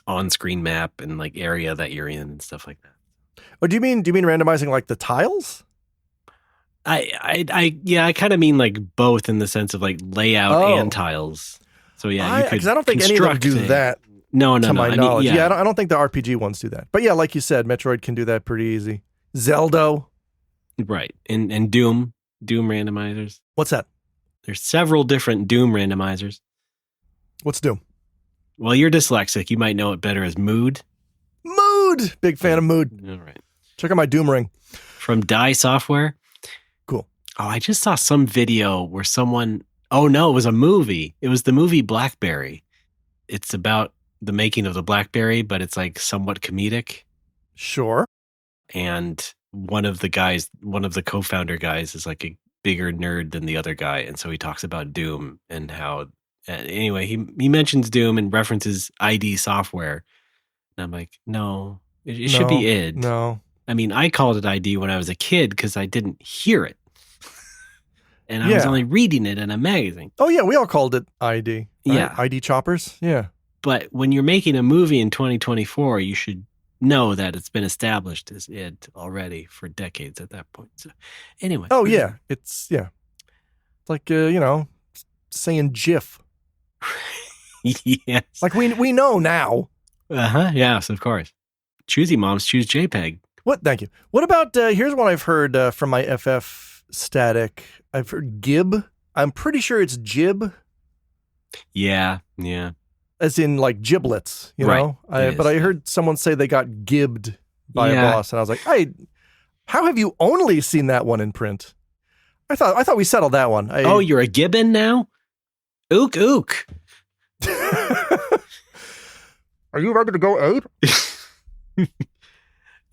Speaker 1: on-screen map and like area that you're in and stuff like that.
Speaker 2: Oh, do you mean randomizing like the tiles?
Speaker 1: I kind of mean like both in the sense of like layout and tiles. So yeah, you could.
Speaker 2: Because I don't think any of them do that.
Speaker 1: No.
Speaker 2: To my knowledge,
Speaker 1: I
Speaker 2: don't think the RPG ones do that. But yeah, like you said, Metroid can do that pretty easy. Zelda,
Speaker 1: right? And Doom randomizers.
Speaker 2: What's that?
Speaker 1: There's several different Doom randomizers.
Speaker 2: What's Doom?
Speaker 1: Well, you're dyslexic. You might know it better as Mood.
Speaker 2: Mood, big fan of Mood.
Speaker 1: All right.
Speaker 2: Check out my Doom ring
Speaker 1: from Die Software.
Speaker 2: Cool.
Speaker 1: Oh, I just saw some video where someone. Oh no, it was a movie. It was the movie Blackberry. It's about the making of the Blackberry, but it's like somewhat comedic.
Speaker 2: Sure.
Speaker 1: And one of the co-founder guys is like a bigger nerd than the other guy. And so he talks about Doom and how, anyway, he mentions Doom and references ID Software. And I'm like, no, it should be id.
Speaker 2: No.
Speaker 1: I mean, I called it ID when I was a kid because I didn't hear it. And I was only reading it in a magazine.
Speaker 2: Oh, yeah. We all called it ID. Right?
Speaker 1: Yeah.
Speaker 2: ID choppers. Yeah.
Speaker 1: But when you're making a movie in 2024, you should know that it's been established as id already for decades at that point. So anyway.
Speaker 2: Oh, yeah. It's like, saying GIF.
Speaker 1: Yes.
Speaker 2: Like we know now.
Speaker 1: Uh-huh. Yes, of course. Choosy moms choose JPEG.
Speaker 2: What? Thank you. What about, here's one I've heard from my FF static. I've heard gib. I'm pretty sure it's jib.
Speaker 1: Yeah.
Speaker 2: As in like giblets, know? But I heard someone say they got gibbed by a boss, and I was like, hey, how have you only seen that one in print? I thought we settled that one.
Speaker 1: Oh, you're a gibbon now? Ook.
Speaker 2: Are you ready to go ape?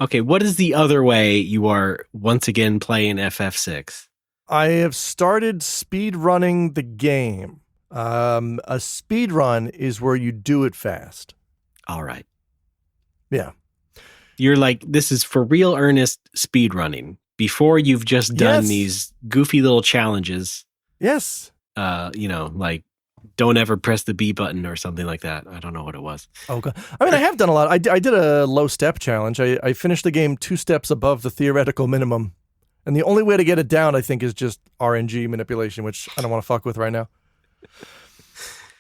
Speaker 1: Okay, what is the other way you are once again playing FF6?
Speaker 2: I have started speed running the game. A speed run is where you do it fast.
Speaker 1: All right.
Speaker 2: Yeah.
Speaker 1: You're like, this is for real earnest speed running before you've just done these goofy little challenges.
Speaker 2: Yes.
Speaker 1: Like don't ever press the B button or something like that. I don't know what it was.
Speaker 2: Oh, God. I mean, I have done a lot. I did a low step challenge. I finished the game 2 steps above the theoretical minimum. And the only way to get it down, I think, is just RNG manipulation, which I don't want to fuck with right now.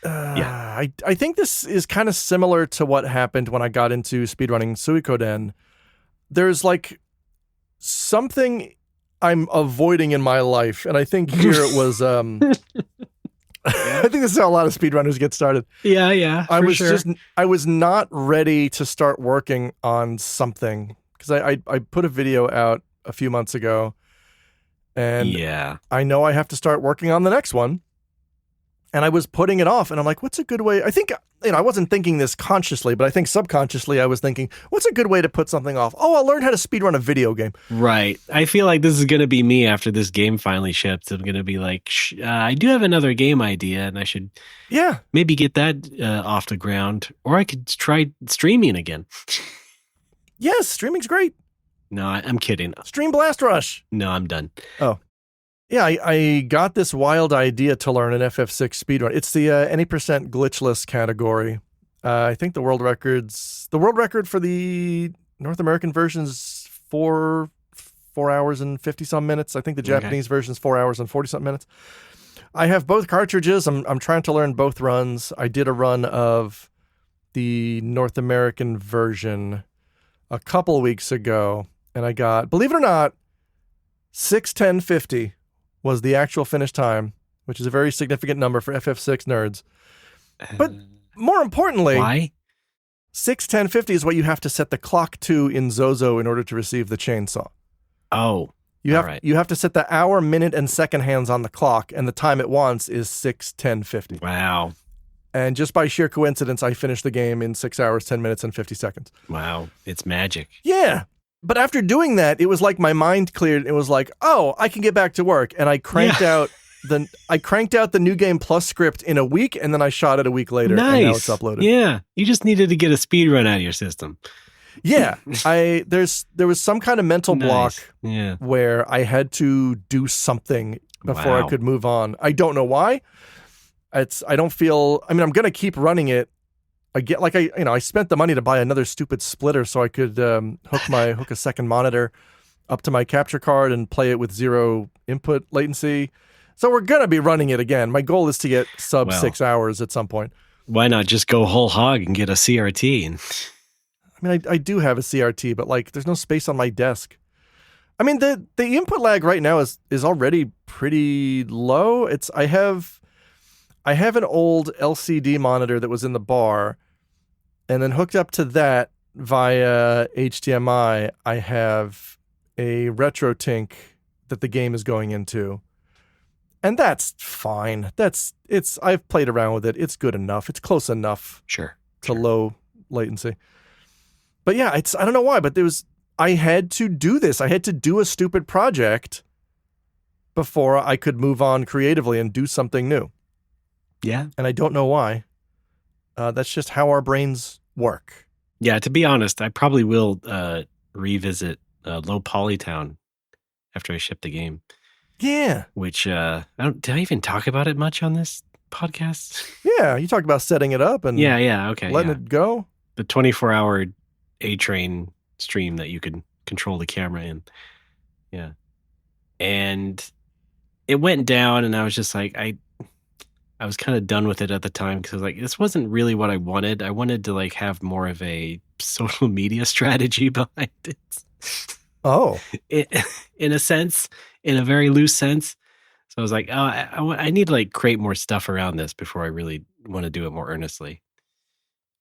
Speaker 2: I think this is kind of similar to what happened when I got into speedrunning Suikoden. There's like something I'm avoiding in my life, and I think here it was. I think this is how a lot of speedrunners get started.
Speaker 1: Yeah.
Speaker 2: I was not ready to start working on something because I put a video out a few months ago, and I know I have to start working on the next one. And I was putting it off, and I'm like, what's a good way? I think, I wasn't thinking this consciously, but I think subconsciously I was thinking, what's a good way to put something off? Oh, I'll learn how to speedrun a video game.
Speaker 1: Right. I feel like this is going to be me after this game finally ships. I'm going to be like, I do have another game idea, and I should maybe get that off the ground. Or I could try streaming again.
Speaker 2: Yes, streaming's great.
Speaker 1: No, I'm kidding.
Speaker 2: Stream Blast Rush.
Speaker 1: No, I'm done.
Speaker 2: Oh. Yeah, I got this wild idea to learn an FF6 speedrun. It's the any percent glitchless category. I think the world record for the North American version is 4 hours and 50 some minutes. I think the Japanese version is 4 hours and 40 something minutes. I have both cartridges. I'm trying to learn both runs. I did a run of the North American version a couple weeks ago, and I got, believe it or not, 6:10:50. Was the actual finish time, which is a very significant number for FF6 nerds. But more importantly,
Speaker 1: why?
Speaker 2: 6:10:50 is what you have to set the clock to in Zozo in order to receive the chainsaw.
Speaker 1: Oh,
Speaker 2: you have to set the hour, minute, and second hands on the clock, and the time it wants is 6:10:50.
Speaker 1: Wow.
Speaker 2: And just by sheer coincidence, I finished the game in 6 hours, 10 minutes, and 50 seconds.
Speaker 1: Wow, it's magic.
Speaker 2: Yeah. But after doing that, it was like my mind cleared. It was like, oh, I can get back to work. And I cranked out the New Game Plus script in a week, and then I shot it a week later.
Speaker 1: Nice.
Speaker 2: And now it's uploaded.
Speaker 1: Yeah. You just needed to get a speed run out of your system.
Speaker 2: Yeah. There was some kind of mental block where I had to do something before I could move on. I don't know why. I'm going to keep running it. I spent the money to buy another stupid splitter so I could hook a second monitor up to my capture card and play it with 0 input latency. So we're going to be running it again. My goal is to get sub 6 hours at some point.
Speaker 1: Why not just go whole hog and get a CRT?
Speaker 2: I do have a CRT, but there's no space on my desk. The input lag right now is already pretty low. I have an old LCD monitor that was in the bar, and then hooked up to that via HDMI, I have a RetroTink that the game is going into. And that's fine. I've played around with it. It's good enough. It's close enough.
Speaker 1: Sure.
Speaker 2: To low latency. But yeah, I don't know why, but I had to do this. I had to do a stupid project before I could move on creatively and do something new.
Speaker 1: Yeah.
Speaker 2: And I don't know why. That's just how our brains work.
Speaker 1: Yeah, to be honest, I probably will revisit Low Polytown after I ship the game.
Speaker 2: Yeah.
Speaker 1: Which, did I even talk about it much on this podcast?
Speaker 2: Yeah, you talked about setting it up and letting it go.
Speaker 1: The 24-hour A-Train stream that you could control the camera in. Yeah. And it went down, and I was just like, I was kind of done with it at the time because I was like, this wasn't really what I wanted. I wanted to have more of a social media strategy behind it.
Speaker 2: Oh.
Speaker 1: In a sense, in a very loose sense. So I was like, oh, I need to create more stuff around this before I really want to do it more earnestly.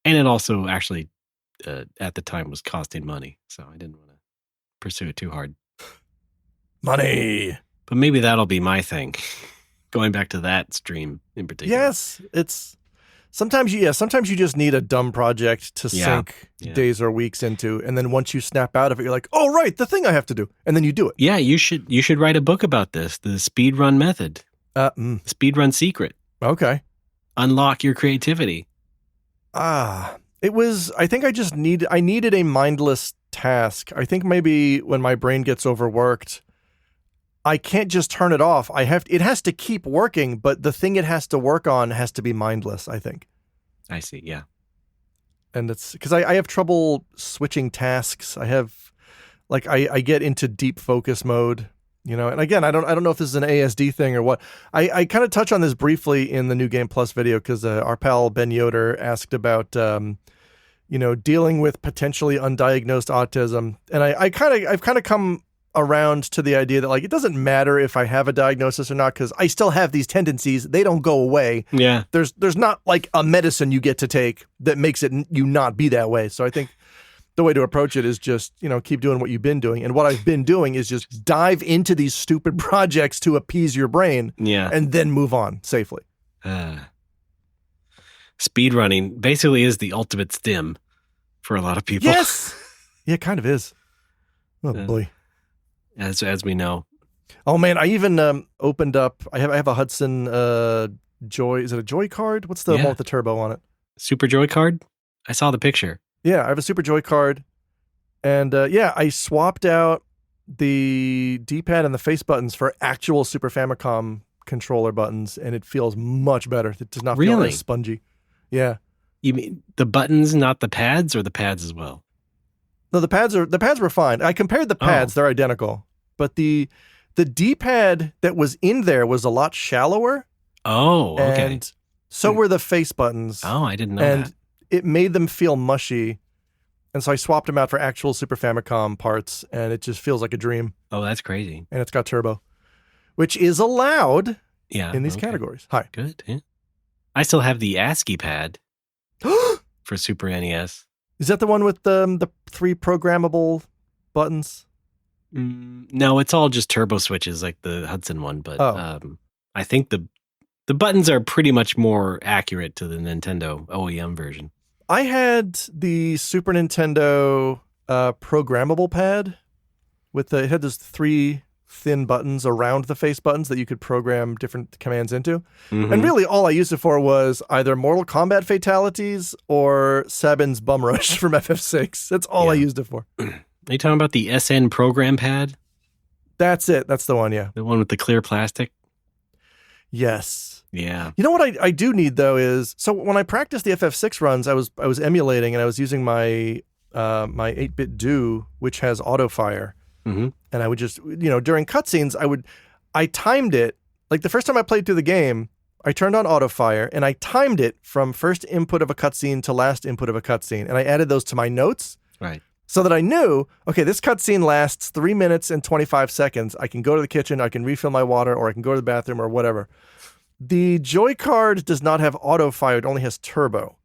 Speaker 1: And it also actually, at the time, was costing money. So I didn't want to pursue it too hard.
Speaker 2: Money.
Speaker 1: But maybe that'll be my thing. Going back to that stream in particular.
Speaker 2: Yes, it's sometimes you just need a dumb project to sink days or weeks into, and then once you snap out of it, you're like, oh right, the thing I have to do, and then you do it.
Speaker 1: Yeah, you should write a book about this, the speedrun method, the speedrun secret.
Speaker 2: Okay,
Speaker 1: unlock your creativity.
Speaker 2: It was. I think I needed a mindless task. I think maybe when my brain gets overworked, I can't just turn it off. It has to keep working, but the thing it has to work on has to be mindless, I think.
Speaker 1: I see, yeah.
Speaker 2: And it's because I have trouble switching tasks. I have, I get into deep focus mode And again, I don't know if this is an ASD thing or what. I kind of touch on this briefly in the New Game Plus video because our pal Ben Yoder asked about dealing with potentially undiagnosed autism, and I've kind of come around to the idea that like it doesn't matter if I have a diagnosis or not because I still have these tendencies. They don't go away.
Speaker 1: Yeah,
Speaker 2: there's not like a medicine you get to take that makes it you not be that way. So I think the way to approach it is just, keep doing what you've been doing. And what I've been doing is just dive into these stupid projects to appease your brain and then move on safely.
Speaker 1: Speedrunning basically is the ultimate stim for a lot of people.
Speaker 2: Yes. Yeah, it kind of is. Oh, boy.
Speaker 1: As we know.
Speaker 2: Oh, man. I even opened up. I have a Hudson Joy. Is it a Joy card? What's the one with the turbo on it?
Speaker 1: Super Joy card? I saw the picture.
Speaker 2: Yeah, I have a Super Joy card, and I swapped out the D-pad and the face buttons for actual Super Famicom controller buttons, and it feels much better. It does not feel as spongy. Yeah.
Speaker 1: You mean the buttons, not the pads, or the pads as well?
Speaker 2: No, the pads were fine. I compared the pads; they're identical, but the D-pad that was in there was a lot shallower.
Speaker 1: Oh, okay.
Speaker 2: And so were the face buttons.
Speaker 1: Oh, I didn't know that.
Speaker 2: It made them feel mushy, and so I swapped them out for actual Super Famicom parts, and it just feels like a dream.
Speaker 1: Oh, that's crazy.
Speaker 2: And it's got turbo, which is allowed in these categories. Hi.
Speaker 1: Good. Yeah. I still have the ASCII pad for Super NES.
Speaker 2: Is that the one with the 3 programmable buttons?
Speaker 1: No, it's all just turbo switches like the Hudson one, but I think the buttons are pretty much more accurate to the Nintendo OEM version. I
Speaker 2: had the Super Nintendo programmable pad it had those 3 thin buttons around the face buttons that you could program different commands into. Mm-hmm. And really all I used it for was either Mortal Kombat fatalities or Sabin's Bum Rush from FF6. That's all I used it for.
Speaker 1: Are you talking about the SN program pad?
Speaker 2: That's it. That's the one, yeah.
Speaker 1: The one with the clear plastic?
Speaker 2: Yes.
Speaker 1: Yeah.
Speaker 2: You know what I do need though is, so when I practiced the FF6 runs, I was emulating and I was using my 8-bit do, which has auto fire.
Speaker 1: Mm-hmm.
Speaker 2: And I would just, during cutscenes, I timed it. Like the first time I played through the game, I turned on auto fire and I timed it from first input of a cutscene to last input of a cutscene. And I added those to my notes.
Speaker 1: Right.
Speaker 2: So that I knew, okay, this cutscene lasts 3 minutes and 25 seconds. I can go to the kitchen, I can refill my water, or I can go to the bathroom or whatever. The Joy card does not have auto fire, it only has turbo.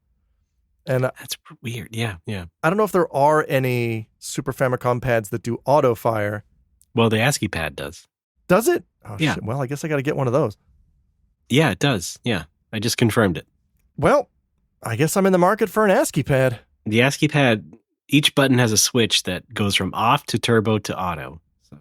Speaker 2: And
Speaker 1: that's weird. Yeah.
Speaker 2: I don't know if there are any Super Famicom pads that do auto fire.
Speaker 1: Well, the ASCII pad does.
Speaker 2: Does it? Oh,
Speaker 1: yeah.
Speaker 2: Shit. Well, I guess I got to get one of those.
Speaker 1: Yeah, it does. Yeah. I just confirmed it.
Speaker 2: Well, I guess I'm in the market for an ASCII pad.
Speaker 1: The ASCII pad, each button has a switch that goes from off to turbo to auto. So.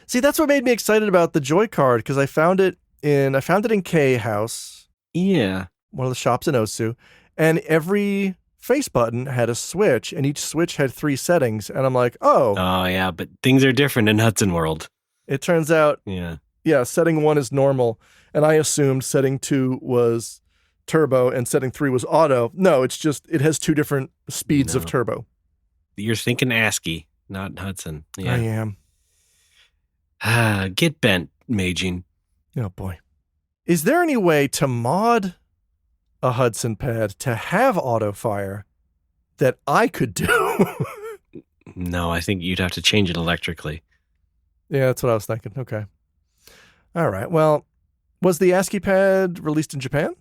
Speaker 2: See, that's what made me excited about the Joy card, because I found it in K House.
Speaker 1: Yeah.
Speaker 2: One of the shops in Osu. And every face button had a switch, and each switch had 3 settings. And I'm like, oh.
Speaker 1: Oh, yeah, but things are different in Hudson World.
Speaker 2: It turns out,
Speaker 1: yeah,
Speaker 2: setting 1 is normal. And I assumed setting 2 was turbo and setting 3 was auto. No, it's just, it has 2 different speeds of turbo.
Speaker 1: You're thinking ASCII, not Hudson. Yeah.
Speaker 2: I am.
Speaker 1: Get bent, Maging.
Speaker 2: Oh, boy. Is there any way to mod a Hudson pad to have auto fire that I could do?
Speaker 1: No, I think you'd have to change it electrically.
Speaker 2: Yeah, that's what I was thinking. Okay. All right. Well, was the ASCII pad released in Japan?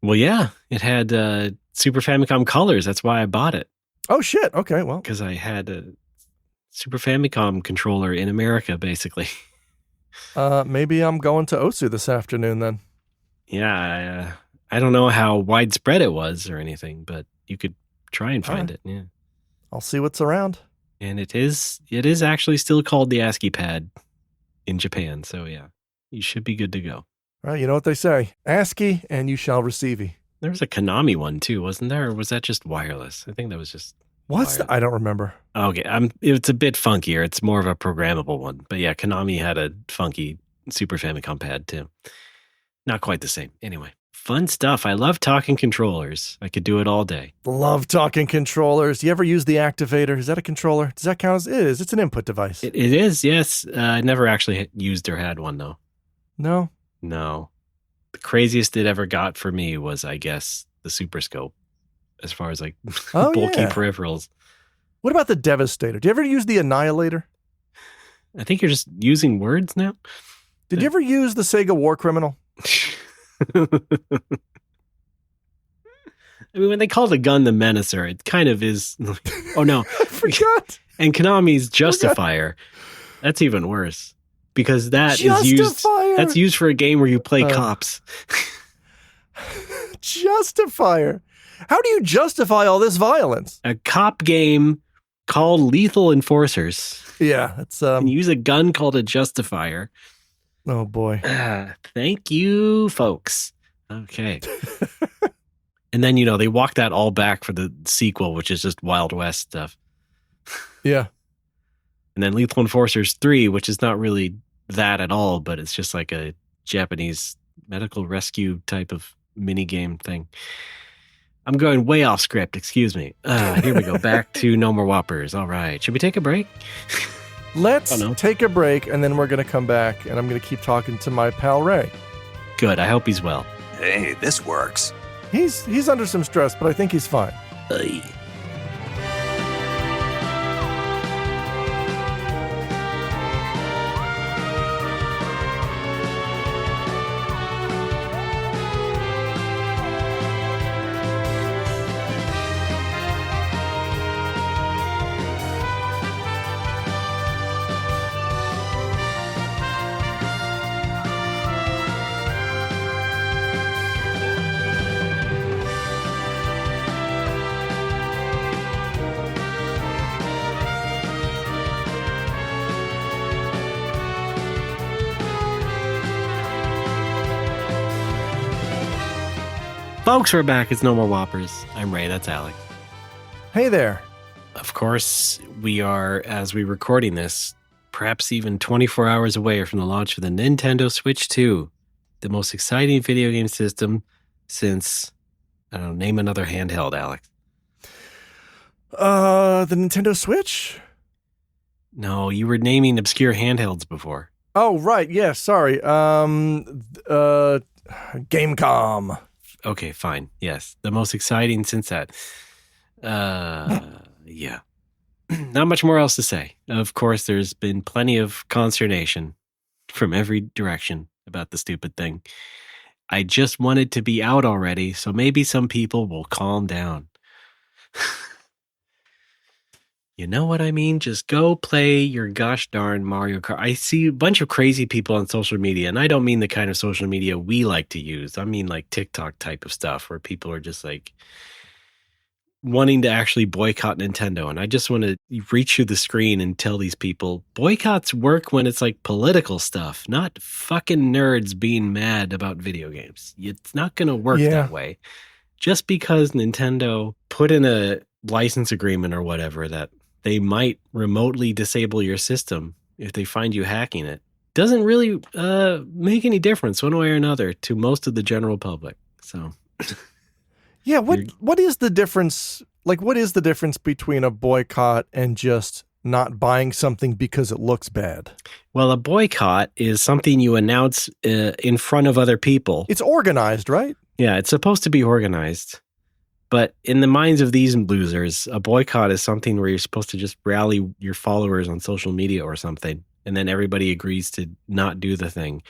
Speaker 1: Well, yeah. It had Super Famicom colors. That's why I bought it.
Speaker 2: Oh, shit. Okay, well.
Speaker 1: Because I had a Super Famicom controller in America, basically.
Speaker 2: Maybe I'm going to Osu this afternoon then.
Speaker 1: Yeah, I don't know how widespread it was or anything, but you could try and find it. Yeah,
Speaker 2: I'll see what's around.
Speaker 1: And it is actually still called the ASCII pad in Japan. So yeah, you should be good to go.
Speaker 2: All right, you know what they say: ASCII, and you shall receive.
Speaker 1: There was a Konami one too, wasn't there? Or was that just wireless? I think that was just.
Speaker 2: I don't remember.
Speaker 1: Okay, it's a bit funkier. It's more of a programmable one. But yeah, Konami had a funky Super Famicom pad too. Not quite the same. Anyway, Fun stuff. I love talking controllers. I could do it all day.
Speaker 2: Love talking controllers. You ever use the activator? Is that a controller? Does that count as it is? It's an input device.
Speaker 1: It is, yes. I never actually used or had one, though.
Speaker 2: No?
Speaker 1: No. The craziest it ever got for me was, I guess, the Super Scope, as far as like bulky peripherals.
Speaker 2: What about the Devastator? Do you ever use the Annihilator?
Speaker 1: I think you're just using words now.
Speaker 2: Did you ever use the Sega War Criminal?
Speaker 1: I mean, when they called a gun the Menacer, it kind of is. Oh, no.
Speaker 2: I forgot.
Speaker 1: And Konami's Justifier. That's even worse. Because that's used for a game where you play cops.
Speaker 2: Justifier. How do you justify all this violence?
Speaker 1: A cop game called Lethal Enforcers.
Speaker 2: Yeah, it's
Speaker 1: and use a gun called a Justifier.
Speaker 2: Oh boy.
Speaker 1: Thank you, folks. Okay. And then, they walk that all back for the sequel, which is just Wild West stuff.
Speaker 2: Yeah.
Speaker 1: And then Lethal Enforcers 3, which is not really that at all, but it's just like a Japanese medical rescue type of mini game thing. I'm going way off script. Excuse me. Here we go. Back to No More Whoppers. All right. Should we take a break?
Speaker 2: Let's take a break, and then we're going to come back, and I'm going to keep talking to my pal Ray.
Speaker 1: Good. I hope he's well.
Speaker 3: Hey, this works.
Speaker 2: He's under some stress, but I think he's fine.
Speaker 1: Folks, we're back. It's No More Whoppers. I'm Ray. That's Alex.
Speaker 2: Hey there.
Speaker 1: Of course, we are, as we're recording this, perhaps even 24 hours away from the launch of the Nintendo Switch 2, the most exciting video game system since, I don't know, name another handheld, Alex.
Speaker 2: The Nintendo Switch?
Speaker 1: No, you were naming obscure handhelds before.
Speaker 2: Oh, right. Yeah, sorry. Gamecom.
Speaker 1: Okay, fine. Yes, the most exciting since that. Yeah. Not much more else to say. Of course, there's been plenty of consternation from every direction about the stupid thing. I just want it to be out already, so maybe some people will calm down. You know what I mean? Just go play your gosh darn Mario Kart. I see a bunch of crazy people on social media, and I don't mean the kind of social media we like to use. I mean like TikTok type of stuff where people are just like wanting to actually boycott Nintendo. And I just want to reach through the screen and tell these people, boycotts work when it's like political stuff, not fucking nerds being mad about video games. It's not going to work that way. Just because Nintendo put in a license agreement or whatever that they might remotely disable your system if they find you hacking it, doesn't really make any difference one way or another to most of the general public. So,
Speaker 2: yeah, what is the difference? Like, what is the difference between a boycott and just not buying something because it looks bad?
Speaker 1: Well, a boycott is something you announce in front of other people.
Speaker 2: It's organized, right?
Speaker 1: Yeah, it's supposed to be organized. But in the minds of these losers, a boycott is something where you're supposed to just rally your followers on social media or something, and then everybody agrees to not do the thing.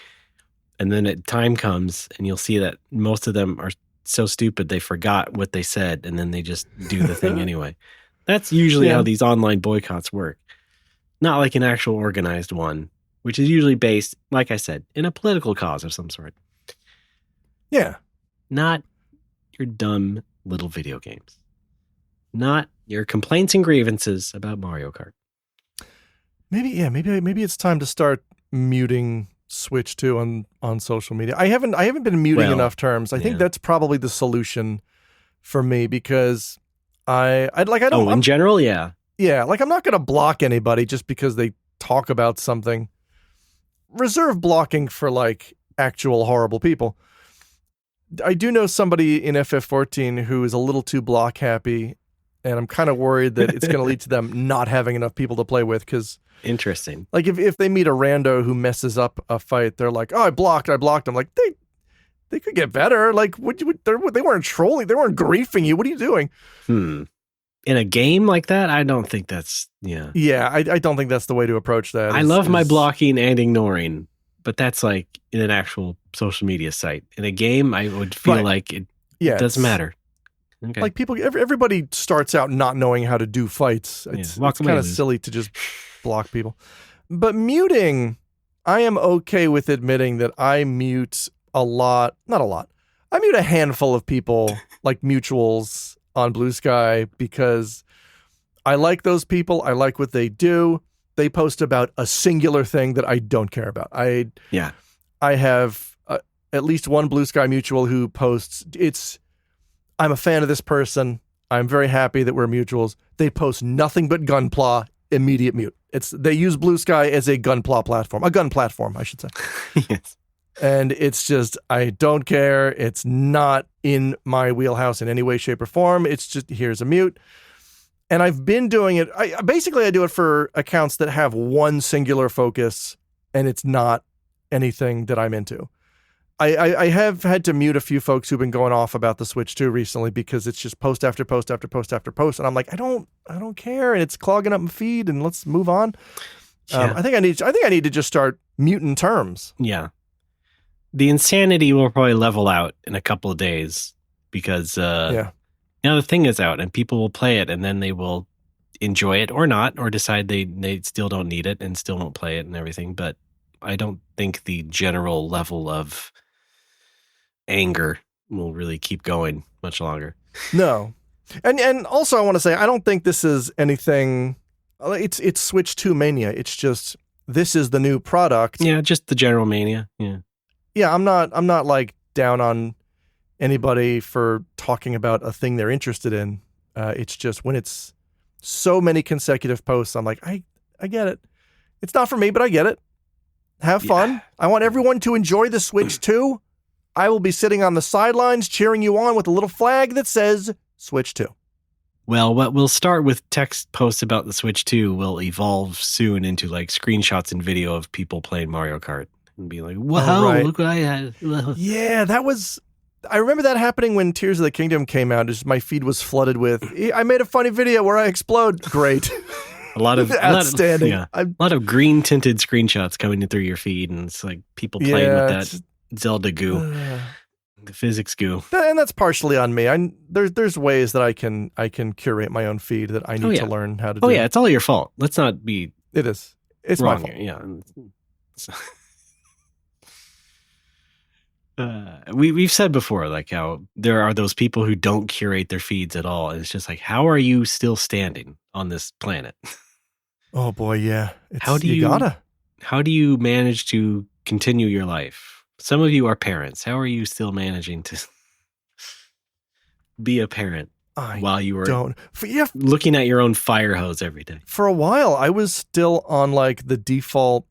Speaker 1: And then time comes, and you'll see that most of them are so stupid they forgot what they said, and then they just do the thing anyway. That's usually how these online boycotts work. Not like an actual organized one, which is usually based, like I said, in a political cause of some sort.
Speaker 2: Yeah.
Speaker 1: Not your dumb little video games. Not your complaints and grievances about Mario Kart.
Speaker 2: Maybe it's time to start muting Switch 2 on social media. I haven't been muting enough terms. I think that's probably the solution for me, because in general, yeah. Yeah, like I'm not going to block anybody just because they talk about something. Reserve blocking for like actual horrible people. I do know somebody in FF14 who is a little too block happy, and I'm kind of worried that it's going to lead to them not having enough people to play with. Because
Speaker 1: interesting,
Speaker 2: like if they meet a rando who messes up a fight, they're like, "Oh, I blocked." I'm like, they could get better. Like, they weren't trolling, they weren't griefing you. What are you doing?
Speaker 1: In a game like that, I don't think that's
Speaker 2: Yeah, I don't think that's the way to approach that.
Speaker 1: I love my blocking and ignoring, but that's like in an actual social media site. In a game, I would feel like it doesn't matter. Okay.
Speaker 2: Like everybody starts out not knowing how to do fights. It's kind of silly to just block people. But muting, I am okay with admitting that I mute a lot. Not a lot. I mute a handful of people, like mutuals on Blue Sky, because I like those people. I like what they do. They post about a singular thing that I don't care about. I have at least one Blue Sky mutual who posts, I'm a fan of this person. I'm very happy that we're mutuals. They post nothing but Gunpla, immediate mute. They use Blue Sky as a Gunpla platform, a gun platform, I should say.
Speaker 1: Yes.
Speaker 2: And it's just, I don't care. It's not in my wheelhouse in any way, shape, or form. It's just, here's a mute. And I've been doing it. I do it for accounts that have one singular focus, and it's not anything that I'm into. I have had to mute a few folks who've been going off about the Switch 2 recently because it's just post after post after post after post. And I'm like, I don't care. And it's clogging up my feed, and let's move on.
Speaker 1: Yeah.
Speaker 2: I think I need to just start muting terms.
Speaker 1: Yeah. The insanity will probably level out in a couple of days because the thing is out and people will play it and then they will enjoy it or not, or decide they still don't need it and still won't play it and everything. But I don't think the general level of anger will really keep going much longer.
Speaker 2: No. And also I want to say, I don't think this is anything. It's Switch 2 mania. It's just, this is the new product.
Speaker 1: Yeah, just the general mania. Yeah.
Speaker 2: Yeah, I'm not like down on anybody for talking about a thing they're interested in. It's just when it's so many consecutive posts, I'm like, I get it. It's not for me, but I get it. Have fun. I want everyone to enjoy the Switch 2. I will be sitting on the sidelines cheering you on with a little flag that says Switch 2.
Speaker 1: Well, what we'll start with text posts about the Switch 2 will evolve soon into like screenshots and video of people playing Mario Kart. And be like, wow, look what I had.
Speaker 2: Yeah, I remember that happening when Tears of the Kingdom came out. Just my feed was flooded with, I made a funny video where I explode. Great.
Speaker 1: A lot of
Speaker 2: outstanding.
Speaker 1: A lot of green tinted screenshots coming in through your feed, and it's like people playing with that Zelda goo, the physics goo.
Speaker 2: And that's partially on me. There's ways that I can curate my own feed that I need to learn how to do.
Speaker 1: Oh yeah, it's all your fault. Let's not be.
Speaker 2: It is. It's
Speaker 1: wrong
Speaker 2: my fault.
Speaker 1: Yeah. We've said before, like how there are those people who don't curate their feeds at all, and it's just like, how are you still standing on this planet?
Speaker 2: Oh boy, yeah.
Speaker 1: How do you manage to continue your life? Some of you are parents. How are you still managing to be a parent while you were looking at your own fire hose every day?
Speaker 2: For a while, I was still on like the default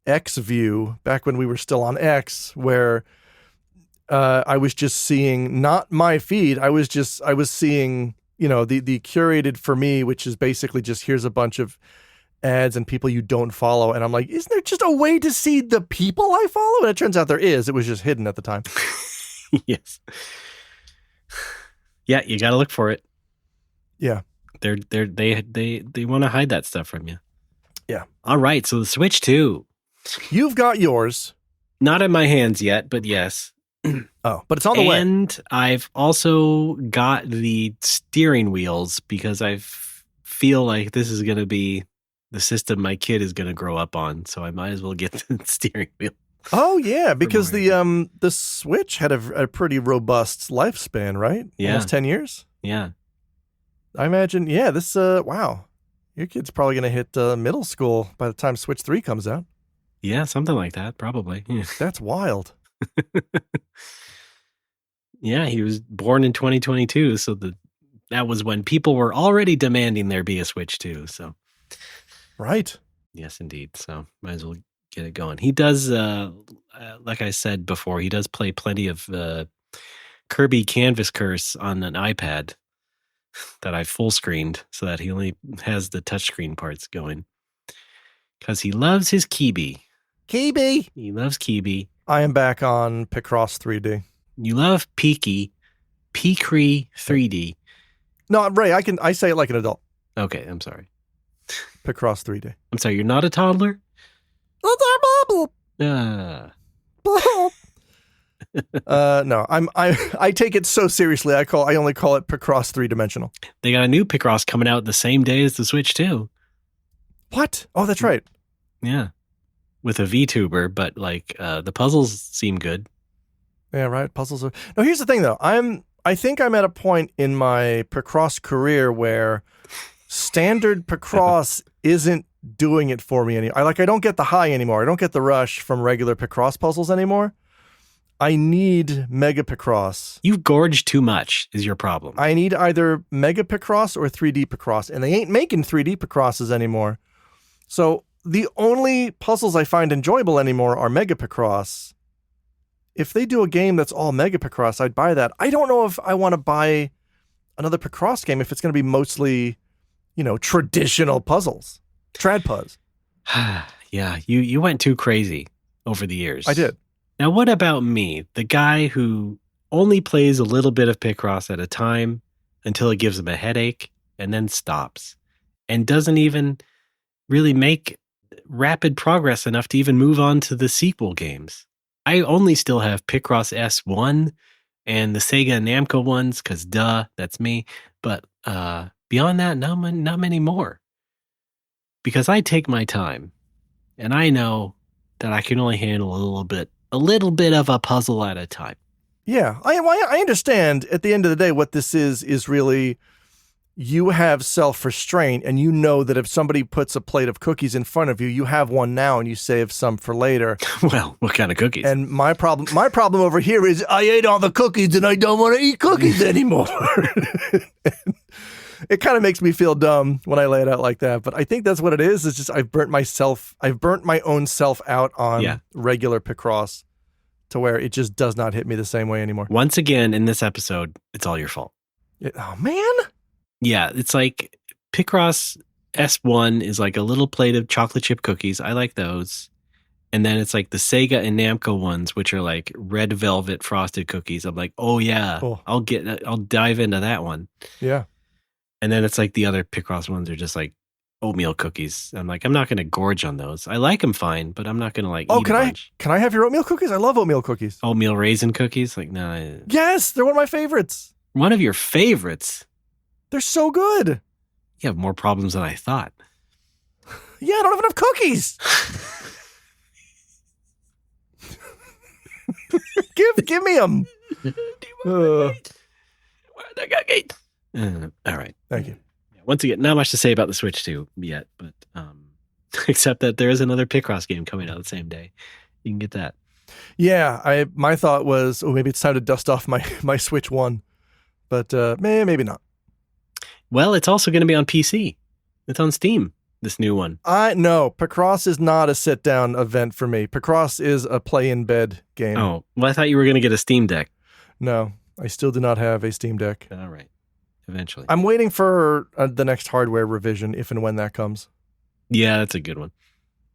Speaker 2: X view back when we were still on X, where I was just seeing not my feed. I was seeing, the curated for me, which is basically just here's a bunch of ads and people you don't follow. And I'm like, isn't there just a way to see the people I follow? And it turns out there is. It was just hidden at the time.
Speaker 1: Yes. Yeah, you got to look for it.
Speaker 2: Yeah.
Speaker 1: They want to hide that stuff from you.
Speaker 2: Yeah.
Speaker 1: All right. So the Switch 2.
Speaker 2: You've got yours.
Speaker 1: Not in my hands yet, but yes.
Speaker 2: Oh, but it's on the way.
Speaker 1: And I've also got the steering wheels because I feel like this is going to be the system my kid is going to grow up on. So I might as well get the steering wheel.
Speaker 2: Oh yeah, because the Switch had a pretty robust lifespan, right?
Speaker 1: Yeah.
Speaker 2: Almost 10 years.
Speaker 1: Yeah.
Speaker 2: I imagine. Yeah. This. Wow. Your kid's probably going to hit middle school by the time Switch 3 comes out.
Speaker 1: Yeah, something like that, probably. Yeah.
Speaker 2: That's wild.
Speaker 1: Yeah, he was born in 2022, so that was when people were already demanding there be a Switch 2. So,
Speaker 2: right.
Speaker 1: Yes, indeed. So might as well get it going. He does, like I said before, he does play plenty of Kirby Canvas Curse on an iPad that I full screened so that he only has the touchscreen parts going. Because he loves his Kibi.
Speaker 2: Kibi!
Speaker 1: He loves Kibi.
Speaker 2: I am back on Picross 3D.
Speaker 1: You love Peaky 3D.
Speaker 2: No, Ray, I say it like an adult.
Speaker 1: Okay, I'm sorry.
Speaker 2: Picross 3D.
Speaker 1: I'm sorry, you're not a toddler?
Speaker 2: No, I take it so seriously. I only call it Picross 3-dimensional.
Speaker 1: They got a new Picross coming out the same day as the Switch too.
Speaker 2: What? Oh, that's right.
Speaker 1: Yeah, with a VTuber, but like the puzzles seem good.
Speaker 2: Yeah, right. Puzzles are. No, here's the thing though. I think I'm at a point in my Picross career where standard Picross isn't doing it for me anymore. I don't get the high anymore. I don't get the rush from regular Picross puzzles anymore. I need Mega Picross.
Speaker 1: You've gorged too much is your problem.
Speaker 2: I need either Mega Picross or 3D Picross, and they ain't making 3D Picrosses anymore. So the only puzzles I find enjoyable anymore are Mega Picross. If they do a game that's all Mega Picross, I'd buy that. I don't know if I want to buy another Picross game if it's going to be mostly, traditional puzzles. Tradpuzz.
Speaker 1: Yeah, you went too crazy over the years.
Speaker 2: I did.
Speaker 1: Now, what about me, the guy who only plays a little bit of Picross at a time until it gives him a headache and then stops and doesn't even really make rapid progress enough to even move on to the sequel games? I only still have Picross S1 and the Sega Namco ones because, that's me. But beyond that, not many more. Because I take my time, and I know that I can only handle a little bit of a puzzle at a time.
Speaker 2: Yeah, I understand. At the end of the day, what this is really you have self-restraint, and you know that if somebody puts a plate of cookies in front of you, you have one now, and you save some for later.
Speaker 1: Well, what kind of cookies?
Speaker 2: And my problem over here is I ate all the cookies, and I don't want to eat cookies anymore. It kind of makes me feel dumb when I lay it out like that, but I think that's what it is. It's just I've burnt my own self out on regular Picross to where it just does not hit me the same way anymore.
Speaker 1: Once again, in this episode, it's all your fault.
Speaker 2: Oh, man.
Speaker 1: Yeah, it's like Picross S1 is like a little plate of chocolate chip cookies. I like those. And then it's like the Sega and Namco ones, which are like red velvet frosted cookies. I'm like, oh yeah,
Speaker 2: cool.
Speaker 1: I'll dive into that one.
Speaker 2: Yeah.
Speaker 1: And then it's like the other Picross ones are just like oatmeal cookies. I'm like, I'm not going to gorge on those. I like them fine, but I'm not going to eat a bunch.
Speaker 2: Can I have your oatmeal cookies? I love oatmeal cookies.
Speaker 1: Oatmeal raisin cookies? Like, no.
Speaker 2: Yes, they're one of my favorites.
Speaker 1: One of your favorites?
Speaker 2: They're so good.
Speaker 1: You have more problems than I thought.
Speaker 2: Yeah, I don't have enough cookies. Give me them.
Speaker 1: Do you want the cookies? All right.
Speaker 2: Thank you.
Speaker 1: Once again, not much to say about the Switch 2 yet, but except that there is another Picross game coming out the same day. You can get that.
Speaker 2: Yeah, my thought was, maybe it's time to dust off my Switch 1, but maybe not.
Speaker 1: Well, it's also going to be on PC. It's on Steam, this new one.
Speaker 2: No, Picross is not a sit-down event for me. Picross is a play-in-bed game.
Speaker 1: Oh, well, I thought you were going to get a Steam Deck.
Speaker 2: No, I still do not have a Steam Deck.
Speaker 1: All right. Eventually.
Speaker 2: I'm waiting for the next hardware revision, if and when that comes.
Speaker 1: Yeah, that's a good one.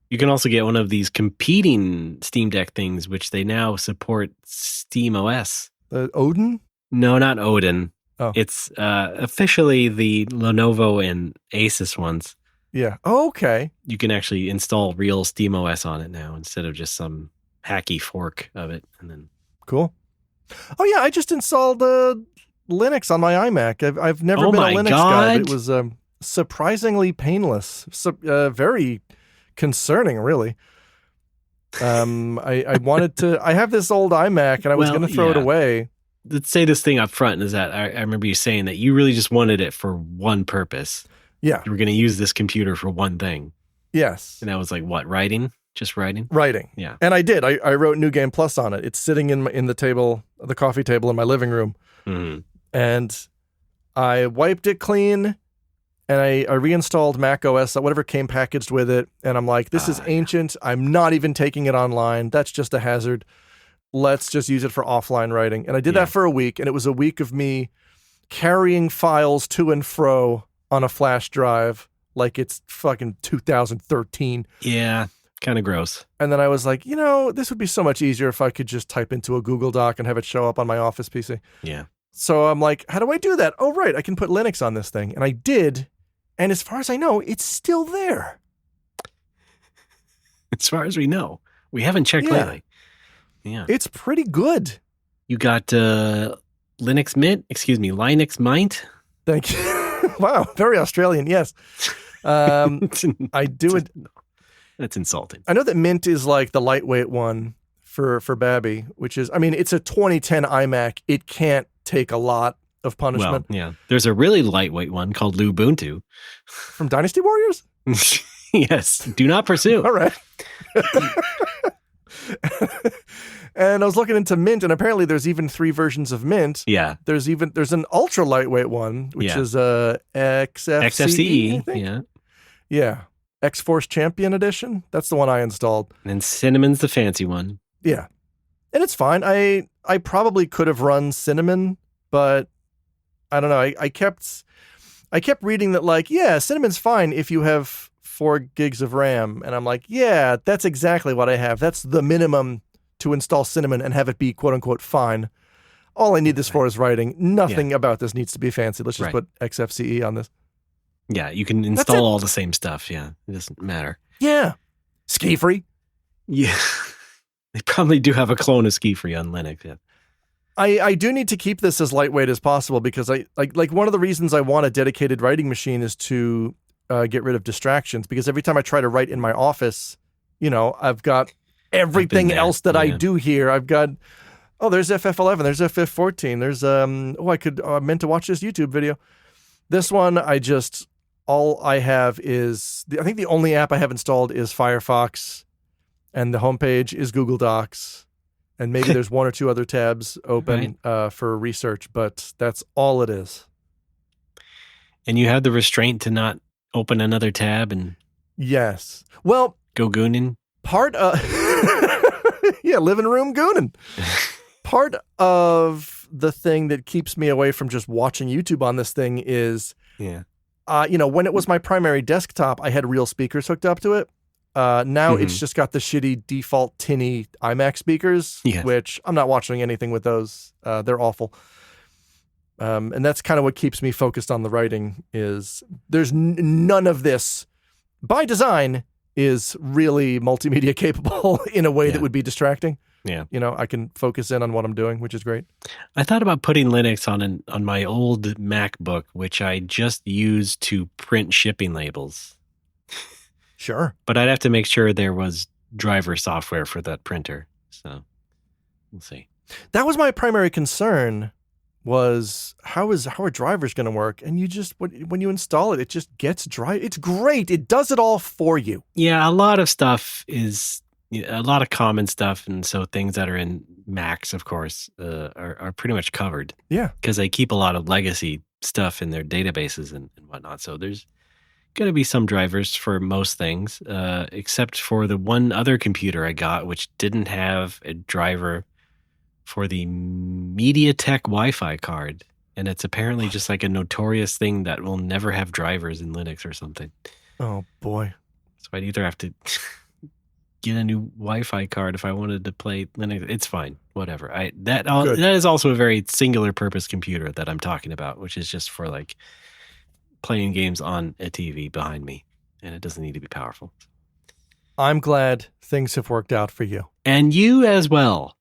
Speaker 1: You can also get one of these competing Steam Deck things, which they now support Steam OS.
Speaker 2: The Odin?
Speaker 1: No, not Odin.
Speaker 2: Oh.
Speaker 1: It's officially the Lenovo and Asus ones.
Speaker 2: Yeah. Oh, okay.
Speaker 1: You can actually install real Steam OS on it now instead of just some hacky fork of it. And then
Speaker 2: cool. Oh yeah, I just installed Linux on my iMac. I've never been a Linux guy. But it was surprisingly painless. Very concerning, really. I wanted to. I have this old iMac, and I was going to throw it away.
Speaker 1: Let's say this thing up front is that I remember you saying that you really just wanted it for one purpose.
Speaker 2: Yeah.
Speaker 1: You were going to use this computer for one thing.
Speaker 2: Yes.
Speaker 1: And that was like what? Writing? Just writing?
Speaker 2: Writing.
Speaker 1: Yeah.
Speaker 2: And I did. I wrote New Game Plus on it. It's sitting in the coffee table in my living room.
Speaker 1: Mm-hmm.
Speaker 2: And I wiped it clean, and I reinstalled Mac OS, whatever came packaged with it. And I'm like, this is ancient. I'm not even taking it online. That's just a hazard. let's just use it for offline writing. And I did that for a week, and it was a week of me carrying files to and fro on a flash drive like it's fucking 2013.
Speaker 1: Yeah, kind of gross.
Speaker 2: And then I was like, this would be so much easier if I could just type into a Google Doc and have it show up on my Office PC.
Speaker 1: Yeah.
Speaker 2: So I'm like, how do I do that? Oh, right, I can put Linux on this thing. And I did, and as far as I know, it's still there.
Speaker 1: As far as we know. We haven't checked lately. Yeah.
Speaker 2: It's pretty good.
Speaker 1: You got Linux Mint?
Speaker 2: Thank you. Wow, very Australian, yes. I do it.
Speaker 1: That's insulting.
Speaker 2: I know that Mint is like the lightweight one for Babby, which is, it's a 2010 iMac. It can't take a lot of punishment.
Speaker 1: Well, yeah. There's a really lightweight one called Lubuntu.
Speaker 2: From Dynasty Warriors?
Speaker 1: Yes. Do not pursue.
Speaker 2: All right. And I was looking into Mint, and apparently there's even 3 versions of Mint.
Speaker 1: Yeah.
Speaker 2: There's an ultra lightweight one, which is XFCE.
Speaker 1: XFCE. Yeah.
Speaker 2: Yeah. X-Force Champion Edition. That's the one I installed.
Speaker 1: And Cinnamon's the fancy one.
Speaker 2: Yeah. And it's fine. I probably could have run Cinnamon, but I don't know. I kept reading that Cinnamon's fine if you have 4 gigs of RAM. And I'm like, yeah, that's exactly what I have. That's the minimum to install Cinnamon and have it be quote unquote fine. All I need this for is writing. Nothing about this needs to be fancy. Let's just put XFCE on this.
Speaker 1: Yeah, you can install all the same stuff. Yeah, it doesn't matter.
Speaker 2: Yeah. Ski free.
Speaker 1: Yeah. They probably do have a clone of Ski Free on Linux. Yeah.
Speaker 2: I do need to keep this as lightweight as possible because I like one of the reasons I want a dedicated writing machine is to get rid of distractions, because every time I try to write in my office, I've got everything else that I do here. I've got, there's FF11, there's FF14, there's I meant to watch this YouTube video. This one, all I have is, I think the only app I have installed is Firefox, and the homepage is Google Docs, and maybe there's 1 or 2 other tabs open for research, but that's all it is.
Speaker 1: And you have the restraint to not open another tab and
Speaker 2: yes, well,
Speaker 1: go gooning.
Speaker 2: Part of living room gooning. Part of the thing that keeps me away from just watching YouTube on this thing is, when it was my primary desktop, I had real speakers hooked up to it. Now it's just got the shitty default tinny iMac speakers, which I'm not watching anything with those. They're awful. And that's kind of what keeps me focused on the writing is there's none of this by design is really multimedia capable in a way that would be distracting. Yeah. I can focus in on what I'm doing, which is great.
Speaker 1: I thought about putting Linux on my old MacBook, which I just use to print shipping labels.
Speaker 2: Sure.
Speaker 1: But I'd have to make sure there was driver software for that printer. So we'll see.
Speaker 2: That was my primary concern was how are drivers going to work? And you just, when you install it, it just gets dry. It's great. It does it all for you.
Speaker 1: Yeah. A lot of stuff is a lot of common stuff. And so things that are in Macs, of course, are pretty much covered.
Speaker 2: Yeah.
Speaker 1: Because they keep a lot of legacy stuff in their databases and whatnot. So there's going to be some drivers for most things, except for the one other computer I got, which didn't have a driver for the MediaTek Wi-Fi card. And it's apparently just like a notorious thing that will never have drivers in Linux or something.
Speaker 2: Oh, boy.
Speaker 1: So I'd either have to get a new Wi-Fi card if I wanted to play Linux. It's fine. Whatever. That is also a very singular purpose computer that I'm talking about, which is just for like playing games on a TV behind me. And it doesn't need to be powerful.
Speaker 2: I'm glad things have worked out for you.
Speaker 1: And you as well.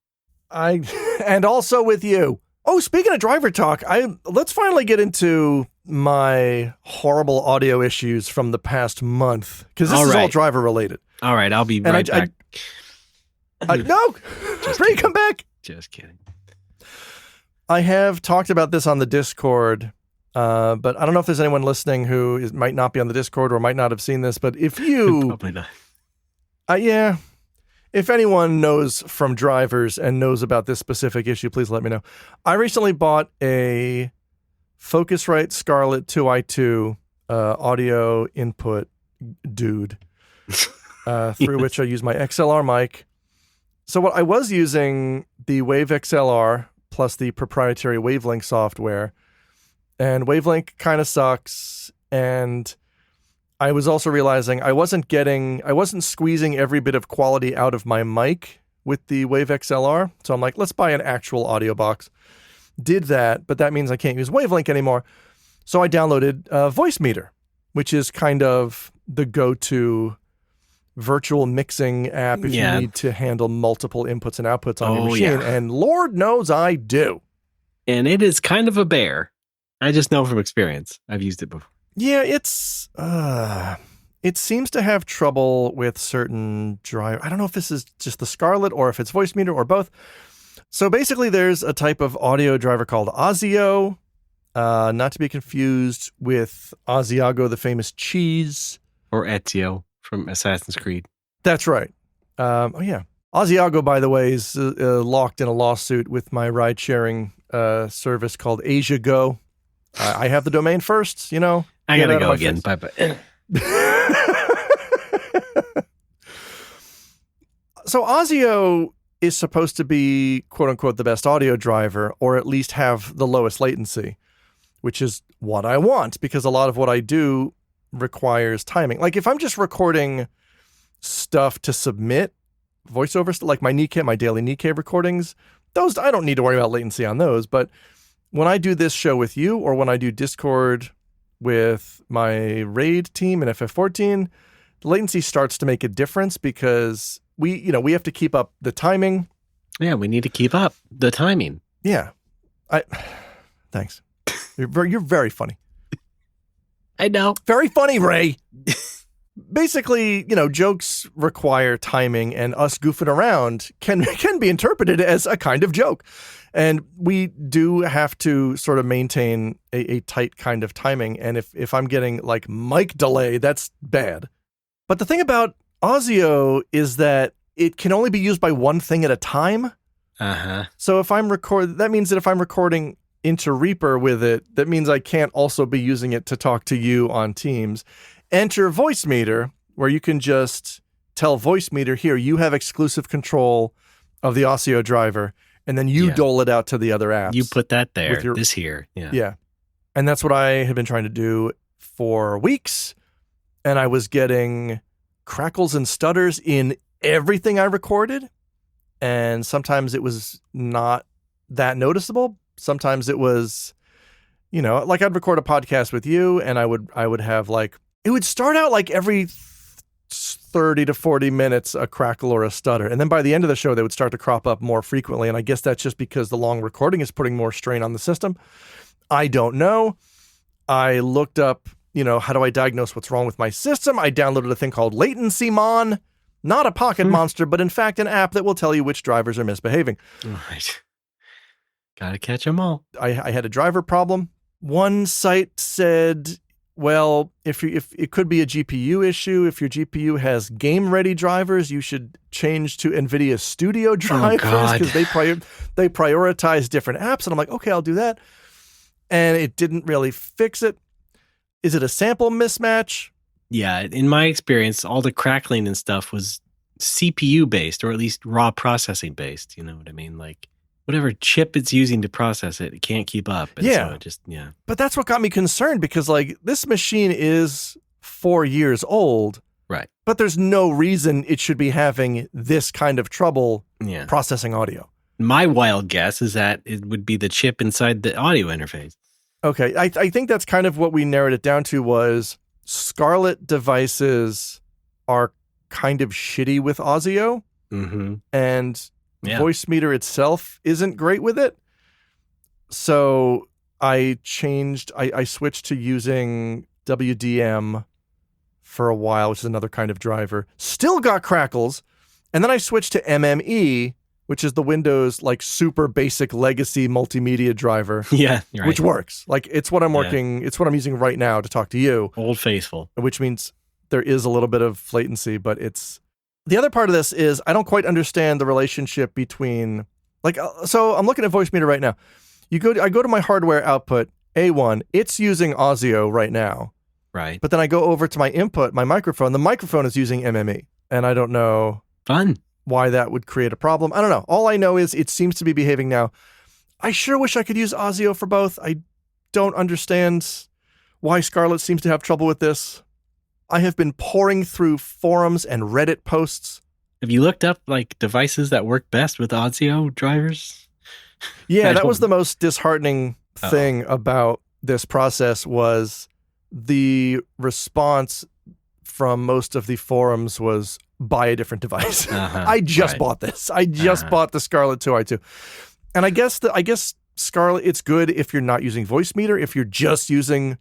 Speaker 2: And also with you. Oh, speaking of driver talk, let's finally get into my horrible audio issues from the past month, because this is all driver related.
Speaker 1: All right, I'll be right back.
Speaker 2: No, Free, come back.
Speaker 1: Just kidding.
Speaker 2: I have talked about this on the Discord, but I don't know if there's anyone listening who might not be on the Discord or might not have seen this. But if you,
Speaker 1: probably not.
Speaker 2: Yeah. If anyone knows from drivers and knows about this specific issue, please let me know. I recently bought a Focusrite Scarlett 2i2 audio input dude, through which I use my XLR mic So what I was using the Wave XLR plus the proprietary Wavelink software, and Wavelink kind of sucks. And I was also realizing I wasn't squeezing every bit of quality out of my mic with the Wave XLR. So I'm like, let's buy an actual audio box. Did that, but that means I can't use Wavelink anymore. So I downloaded Voicemeeter, which is kind of the go-to virtual mixing app if you need to handle multiple inputs and outputs on your machine. Yeah. And Lord knows I do.
Speaker 1: And it is kind of a bear. I just know from experience. I've used it before.
Speaker 2: Yeah, it seems to have trouble with certain drive. I don't know if this is just the Scarlett or if it's Voicemeeter or both. So basically there's a type of audio driver called Osio, not to be confused with Asiago, the famous cheese.
Speaker 1: Or Ezio from Assassin's Creed.
Speaker 2: That's right. Asiago, by the way, is locked in a lawsuit with my ride-sharing service called AsiaGo. I have the domain first, you know.
Speaker 1: I gotta go again. Bye-bye.
Speaker 2: So Osio is supposed to be, quote unquote, the best audio driver, or at least have the lowest latency, which is what I want, because a lot of what I do requires timing. Like if I'm just recording stuff to submit, voiceover, like my daily Nikkei recordings, those, I don't need to worry about latency on those. But when I do this show with you, or when I do Discord with my raid team in FF14, the latency starts to make a difference because we have to keep up the timing.
Speaker 1: Yeah, we need to keep up the timing.
Speaker 2: Yeah. Thanks. You're very funny.
Speaker 1: I know.
Speaker 2: Very funny, Ray. Basically, jokes require timing, and us goofing around can be interpreted as a kind of joke. And we do have to sort of maintain a tight kind of timing. And if I'm getting like mic delay, that's bad. But the thing about Osio is that it can only be used by one thing at a time.
Speaker 1: Uh-huh.
Speaker 2: So that means that if I'm recording into Reaper with it, that means I can't also be using it to talk to you on Teams. Enter Voicemeeter, where you can just tell Voicemeeter, here, you have exclusive control of the Osio driver, and then you dole it out to the other apps.
Speaker 1: You put that there, this here. Yeah.
Speaker 2: Yeah. And that's what I have been trying to do for weeks. And I was getting crackles and stutters in everything I recorded. And sometimes it was not that noticeable. Sometimes it was, like I'd record a podcast with you, and I would have like, it would start out like every 30 to 40 minutes, a crackle or a stutter. And then by the end of the show, they would start to crop up more frequently. And I guess that's just because the long recording is putting more strain on the system. I don't know. I looked up, how do I diagnose what's wrong with my system? I downloaded a thing called LatencyMon, not a pocket monster, but in fact an app that will tell you which drivers are misbehaving.
Speaker 1: All right. Gotta catch them all.
Speaker 2: I had a driver problem. One site said, well, if it could be a GPU issue. If your GPU has game-ready drivers, you should change to NVIDIA Studio drivers because they prioritize different apps. And I'm like, okay, I'll do that. And it didn't really fix it. Is it a sample mismatch?
Speaker 1: Yeah, in my experience, all the crackling and stuff was CPU-based, or at least raw processing-based. You know what I mean? Like, whatever chip it's using to process it, it can't keep up. And so it
Speaker 2: But that's what got me concerned, because like this machine is 4 years old.
Speaker 1: Right.
Speaker 2: But there's no reason it should be having this kind of trouble processing audio.
Speaker 1: My wild guess is that it would be the chip inside the audio interface.
Speaker 2: Okay. I think that's kind of what we narrowed it down to, was Scarlett devices are kind of shitty with Osio.
Speaker 1: Mm-hmm.
Speaker 2: And Voicemeeter itself isn't great with it. So I switched to using WDM for a while, which is another kind of driver. Still got crackles. And then I switched to MME, which is the Windows like super basic legacy multimedia driver.
Speaker 1: Yeah, right.
Speaker 2: Which works. Like it's what I'm it's what I'm using right now to talk to you.
Speaker 1: Old faithful.
Speaker 2: Which means there is a little bit of latency, but the other part of this is I don't quite understand the relationship between, like, so I'm looking at Voicemeeter right now. I go to my hardware output, A1, it's using Osio right now.
Speaker 1: Right.
Speaker 2: But then I go over to my input, my microphone, the microphone is using MME. And I don't know.
Speaker 1: Fun.
Speaker 2: why that would create a problem. I don't know. All I know is it seems to be behaving now. I sure wish I could use Audio for both. I don't understand why Scarlett seems to have trouble with this. I have been pouring through forums and Reddit posts.
Speaker 1: Have you looked up like devices that work best with Audio drivers?
Speaker 2: Yeah, that was the most disheartening thing about this process was the response from most of the forums was buy a different device. I just bought this. I just bought the Scarlett 2i2. And I guess Scarlett, it's good if you're not using voice meter, if you're just using,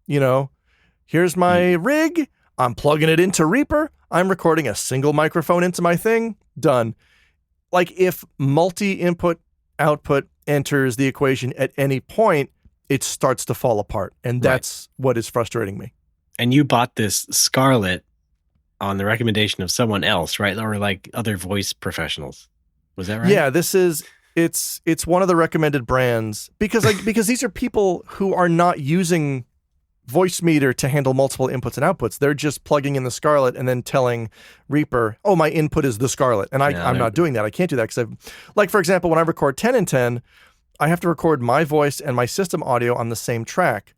Speaker 2: here's my rig, I'm plugging it into Reaper, I'm recording a single microphone into my thing, done. Like if multi-input output enters the equation at any point, it starts to fall apart. And that's what is frustrating me.
Speaker 1: And you bought this Scarlett on the recommendation of someone else, right? Or like other voice professionals. Was that right?
Speaker 2: Yeah, it's one of the recommended brands because these are people who are not using voice meter to handle multiple inputs and outputs. They're just plugging in the Scarlett and then telling Reaper, oh, my input is the Scarlett. And I'm not doing that. I can't do that because like, for example, when I record 10 and 10, I have to record my voice and my system audio on the same track.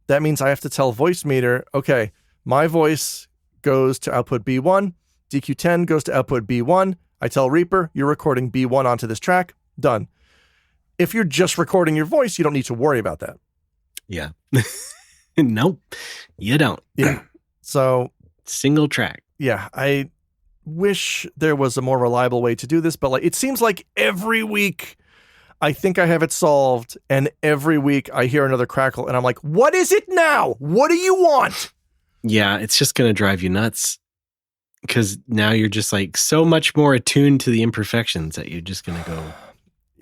Speaker 2: That means I have to tell voice meter, okay, my voice goes to output B1, DQ10 goes to output B1. I tell Reaper, you're recording B1 onto this track. Done. If you're just recording your voice, you don't need to worry about that.
Speaker 1: Yeah. Nope, you don't.
Speaker 2: Yeah. So
Speaker 1: single track.
Speaker 2: Yeah. I wish there was a more reliable way to do this, but like it seems like every week I think I have it solved, and every week I hear another crackle, and I'm like, what is it now? What do you want?
Speaker 1: Yeah, it's just going to drive you nuts because now you're just like so much more attuned to the imperfections that you're just going to go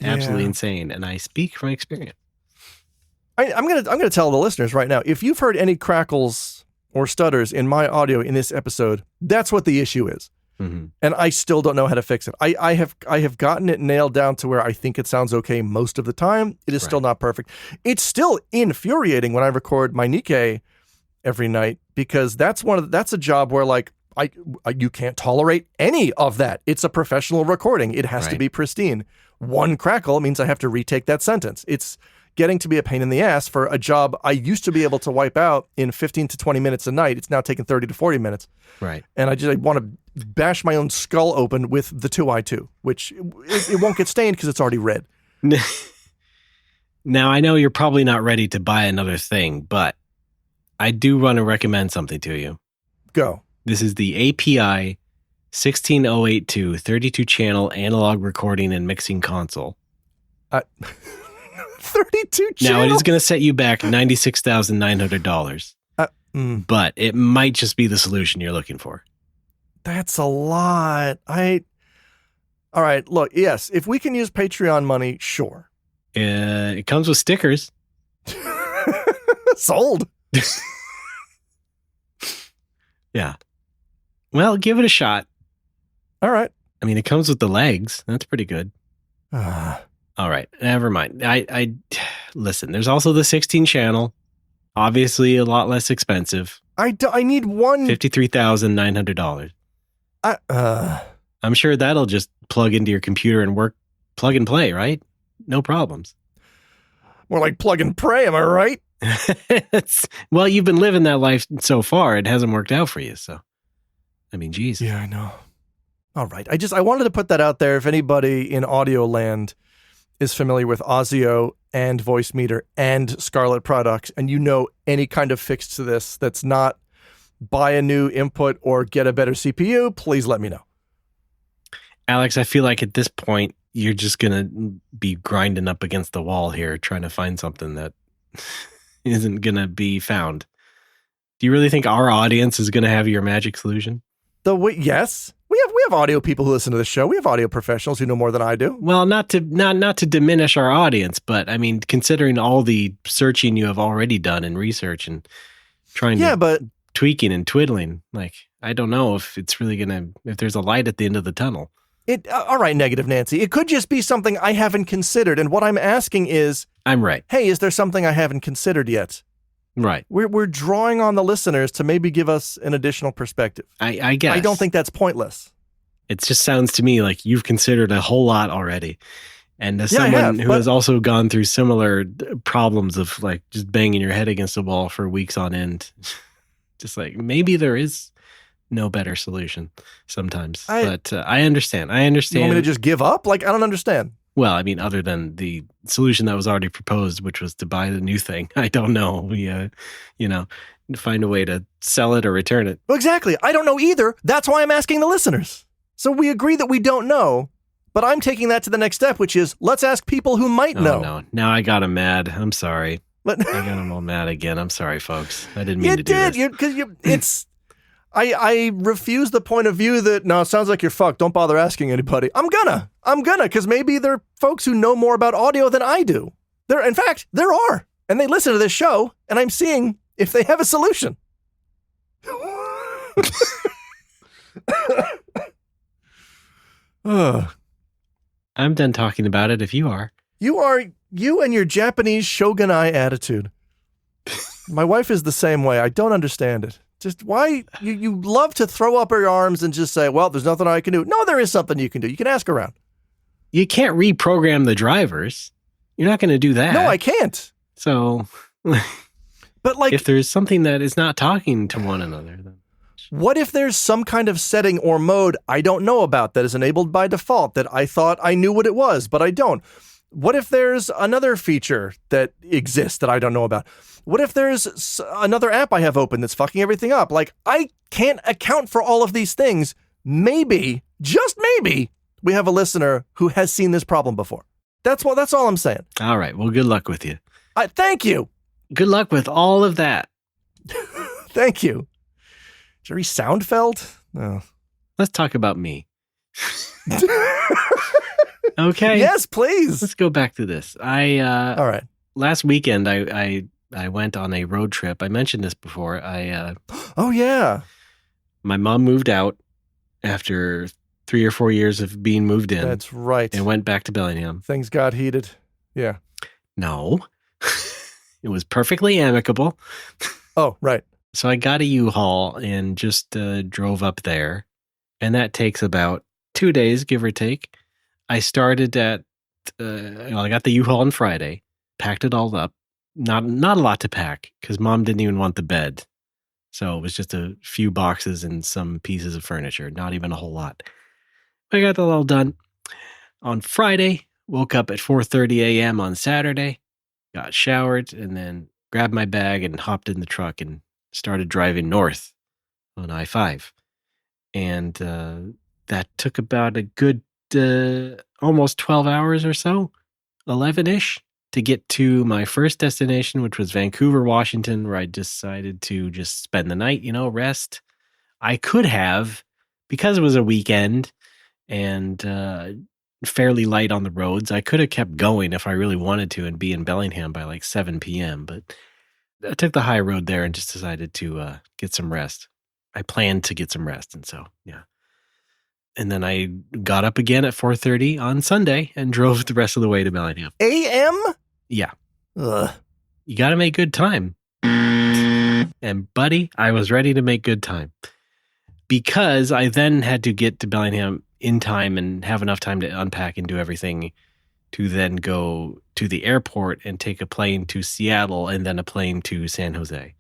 Speaker 1: absolutely insane. And I speak from experience.
Speaker 2: I'm gonna tell the listeners right now, if you've heard any crackles or stutters in my audio in this episode, that's what the issue is. Mm-hmm. And I still don't know how to fix it. I have gotten it nailed down to where I think it sounds okay most of the time. It is still not perfect. It's still infuriating when I record my Nikkei every night because that's a job where like you can't tolerate any of that. It's a professional recording. It has to be pristine. One crackle means I have to retake that sentence. It's getting to be a pain in the ass for a job I used to be able to wipe out in 15 to 20 minutes a night. It's now taking 30 to 40 minutes.
Speaker 1: Right.
Speaker 2: And I want to bash my own skull open with the 2i2, which it won't get stained because it's already red.
Speaker 1: Now, I know you're probably not ready to buy another thing, but I do want to recommend something to you.
Speaker 2: Go. This
Speaker 1: is the API 16082 32-channel analog recording and mixing console.
Speaker 2: 32 channels?
Speaker 1: Now, it is going to set you back $96,900. But it might just be the solution you're looking for.
Speaker 2: That's a lot. All right, look, yes, if we can use Patreon money, sure.
Speaker 1: It comes with stickers.
Speaker 2: Sold.
Speaker 1: Yeah. Well, give it a shot.
Speaker 2: All right.
Speaker 1: I mean, it comes with the legs. That's pretty good. All right. Never mind. I listen, there's also the 16 channel. Obviously a lot less expensive.
Speaker 2: I need one.
Speaker 1: $53,900. I'm sure that'll just plug into your computer and work plug and play, right? No problems.
Speaker 2: More like plug and pray, am I right?
Speaker 1: Well, you've been living that life so far. It hasn't worked out for you. So, I mean, geez.
Speaker 2: Yeah, I know. All right. I wanted to put that out there. If anybody in audio land is familiar with Audio and Voice Meter and Scarlett products, and you know any kind of fix to this that's not buy a new input or get a better CPU, please let me know.
Speaker 1: Alex, I feel like at this point, you're just going to be grinding up against the wall here, trying to find something that isn't going to be found. Do you really think our audience is going to have your magic solution?
Speaker 2: Yes. We have audio people who listen to the show. We have audio professionals who know more than I do.
Speaker 1: Well, not to diminish our audience, but I mean, considering all the searching you have already done and research and trying
Speaker 2: but
Speaker 1: tweaking and twiddling, like, I don't know if it's really if there's a light at the end of the tunnel.
Speaker 2: All right, Negative Nancy. It could just be something I haven't considered. And what I'm asking is,
Speaker 1: I'm right.
Speaker 2: Hey, is there something I haven't considered yet?
Speaker 1: Right.
Speaker 2: We're drawing on the listeners to maybe give us an additional perspective.
Speaker 1: I guess.
Speaker 2: I don't think that's pointless.
Speaker 1: It just sounds to me like you've considered a whole lot already. And as
Speaker 2: Yeah,
Speaker 1: someone who has also gone through similar problems of like just banging your head against the wall for weeks on end, just like maybe there is no better solution sometimes. But I understand. You
Speaker 2: want me to just give up? Like, I don't understand.
Speaker 1: Well, I mean, other than the solution that was already proposed, which was to buy the new thing, I don't know. We, find a way to sell it or return it.
Speaker 2: Well, exactly. I don't know either. That's why I'm asking the listeners. So we agree that we don't know, but I'm taking that to the next step, which is let's ask people who might know.
Speaker 1: No, now I got him mad. I'm sorry. I got him all mad again. I'm sorry, folks. I didn't mean to do this.
Speaker 2: I refuse the point of view that, no, it sounds like you're fucked. Don't bother asking anybody. I'm gonna, because maybe there are folks who know more about audio than I do. In fact, there are. And they listen to this show, and I'm seeing if they have a solution.
Speaker 1: I'm done talking about it if you are.
Speaker 2: You and your Japanese shogunai attitude. My wife is the same way. I don't understand it. Just why you love to throw up your arms and just say, well, there's nothing I can do. No, there is something you can do. You can ask around.
Speaker 1: You can't reprogram the drivers. You're not going to do that.
Speaker 2: No, I can't.
Speaker 1: So,
Speaker 2: but like,
Speaker 1: if there's something that is not talking to one another, then
Speaker 2: what if there's some kind of setting or mode I don't know about that is enabled by default that I thought I knew what it was, but I don't? What if there's another feature that exists that I don't know about? What if there's another app I have open that's fucking everything up? Like, I can't account for all of these things. Maybe, just maybe, we have a listener who has seen this problem before. That's all I'm saying.
Speaker 1: All right. Well, good luck with you.
Speaker 2: Thank you.
Speaker 1: Good luck with all of that.
Speaker 2: Thank you. Jerry Soundfeld? No.
Speaker 1: Let's talk about me. Okay.
Speaker 2: Yes, please.
Speaker 1: Let's go back to this.
Speaker 2: All right.
Speaker 1: Last weekend, I went on a road trip. I mentioned this before.
Speaker 2: Oh, yeah.
Speaker 1: My mom moved out after 3 or 4 years of being moved in.
Speaker 2: That's right.
Speaker 1: And went back to Bellingham.
Speaker 2: Things got heated. Yeah.
Speaker 1: No. It was perfectly amicable.
Speaker 2: Oh, right.
Speaker 1: So I got a U-Haul and just drove up there. And that takes about 2 days, give or take. I started at, I got the U-Haul on Friday, packed it all up. Not a lot to pack because Mom didn't even want the bed. So it was just a few boxes and some pieces of furniture, not even a whole lot. I got that all done. On Friday, woke up at 4:30 a.m. on Saturday, got showered, and then grabbed my bag and hopped in the truck and started driving north on I-5. And that took about a good almost 12 hours or so, 11-ish, to get to my first destination, which was Vancouver, Washington, where I decided to just spend the night, rest. I could have, because it was a weekend and fairly light on the roads, I could have kept going if I really wanted to and be in Bellingham by like 7 p.m. But I took the high road there and just decided to get some rest. I planned to get some rest. And so, yeah. And then I got up again at 4:30 on Sunday and drove the rest of the way to Bellingham.
Speaker 2: A.M.?
Speaker 1: Yeah.
Speaker 2: Ugh.
Speaker 1: You got to make good time. And buddy, I was ready to make good time. Because I then had to get to Bellingham in time and have enough time to unpack and do everything to then go to the airport and take a plane to Seattle and then a plane to San Jose.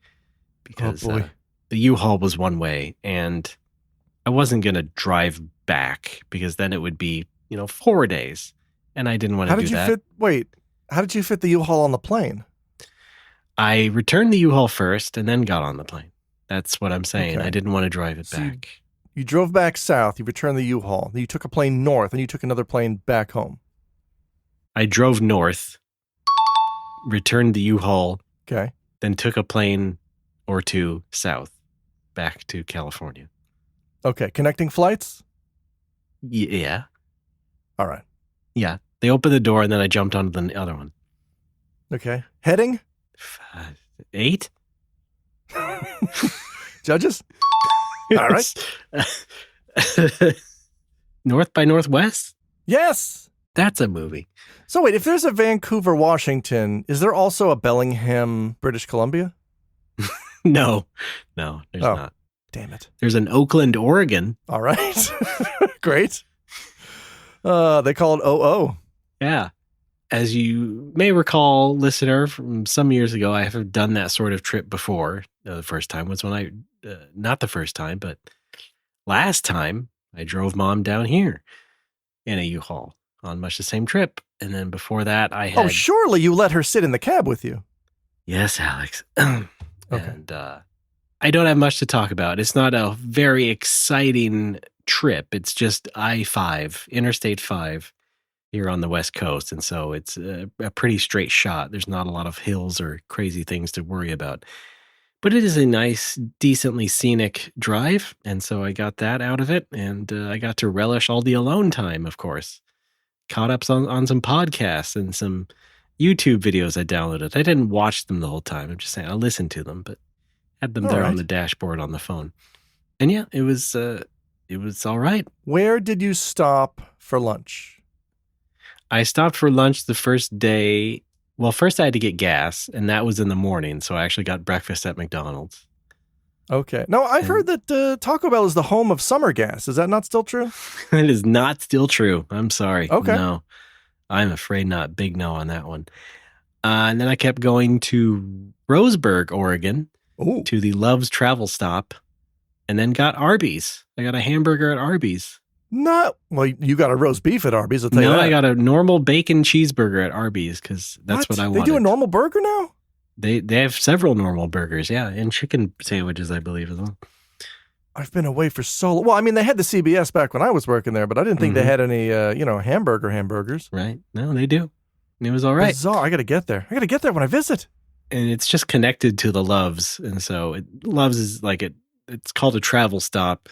Speaker 1: Because the U-Haul was one way and I wasn't going to drive back because then it would be, 4 days. And I didn't want to do that.
Speaker 2: How did you fit the U-Haul on the plane?
Speaker 1: I returned the U-Haul first and then got on the plane. That's what I'm saying. Okay. I didn't want to drive it back.
Speaker 2: You drove back south, you returned the U-Haul, then you took a plane north, and you took another plane back home.
Speaker 1: I drove north, returned the U-Haul,
Speaker 2: okay,
Speaker 1: then took a plane or two south back to California.
Speaker 2: Okay, connecting flights?
Speaker 1: Yeah.
Speaker 2: All right.
Speaker 1: Yeah, they opened the door and then I jumped onto the other one.
Speaker 2: Okay. Heading?
Speaker 1: 8?
Speaker 2: Judges? All right.
Speaker 1: North by Northwest?
Speaker 2: Yes.
Speaker 1: That's a movie.
Speaker 2: So wait, if there's a Vancouver, Washington, is there also a Bellingham, British Columbia?
Speaker 1: No, there's not.
Speaker 2: Damn it.
Speaker 1: There's an Oakland, Oregon.
Speaker 2: All right. Great. They call it OO.
Speaker 1: Yeah. As you may recall, listener, from some years ago, I have done that sort of trip before. The first time was when not the first time, but last time I drove Mom down here in a U-Haul on much the same trip. And then before that, I had...
Speaker 2: Oh, surely you let her sit in the cab with you.
Speaker 1: Yes, Alex.
Speaker 2: Okay.
Speaker 1: And I don't have much to talk about. It's not a very exciting trip. It's just I-5, Interstate 5 here on the West Coast. And so it's a pretty straight shot. There's not a lot of hills or crazy things to worry about. But it is a nice, decently scenic drive. And so I got that out of it. And I got to relish all the alone time, of course. Caught up on some podcasts and some YouTube videos I downloaded. I didn't watch them the whole time. I'm just saying I listened to them, but had them there on the dashboard on the phone. And yeah, it was all right.
Speaker 2: Where did you stop for lunch?
Speaker 1: I stopped for lunch the first day. Well, first I had to get gas, and that was in the morning. So I actually got breakfast at McDonald's.
Speaker 2: Okay. No, I've heard that Taco Bell is the home of summer gas. Is that not still true?
Speaker 1: It is not still true. I'm sorry.
Speaker 2: Okay.
Speaker 1: No, I'm afraid not. Big no on that one. And then I kept going to Roseburg, Oregon, to the Love's travel stop, and then got Arby's. I got a hamburger at Arby's.
Speaker 2: Well, you got a roast beef at Arby's. I'll tell you that.
Speaker 1: I got a normal bacon cheeseburger at Arby's because that's what I wanted.
Speaker 2: They do a normal burger now?
Speaker 1: They have several normal burgers, yeah, and chicken sandwiches, I believe, as well.
Speaker 2: I've been away for so long. Well, I mean, they had the CBS back when I was working there, but I didn't think they had any, hamburgers.
Speaker 1: Right. No, they do. It was all right.
Speaker 2: Bizarre. I got to get there. I got to get there when I visit.
Speaker 1: And it's just connected to the Loves. And so Loves is like it's called a travel stop.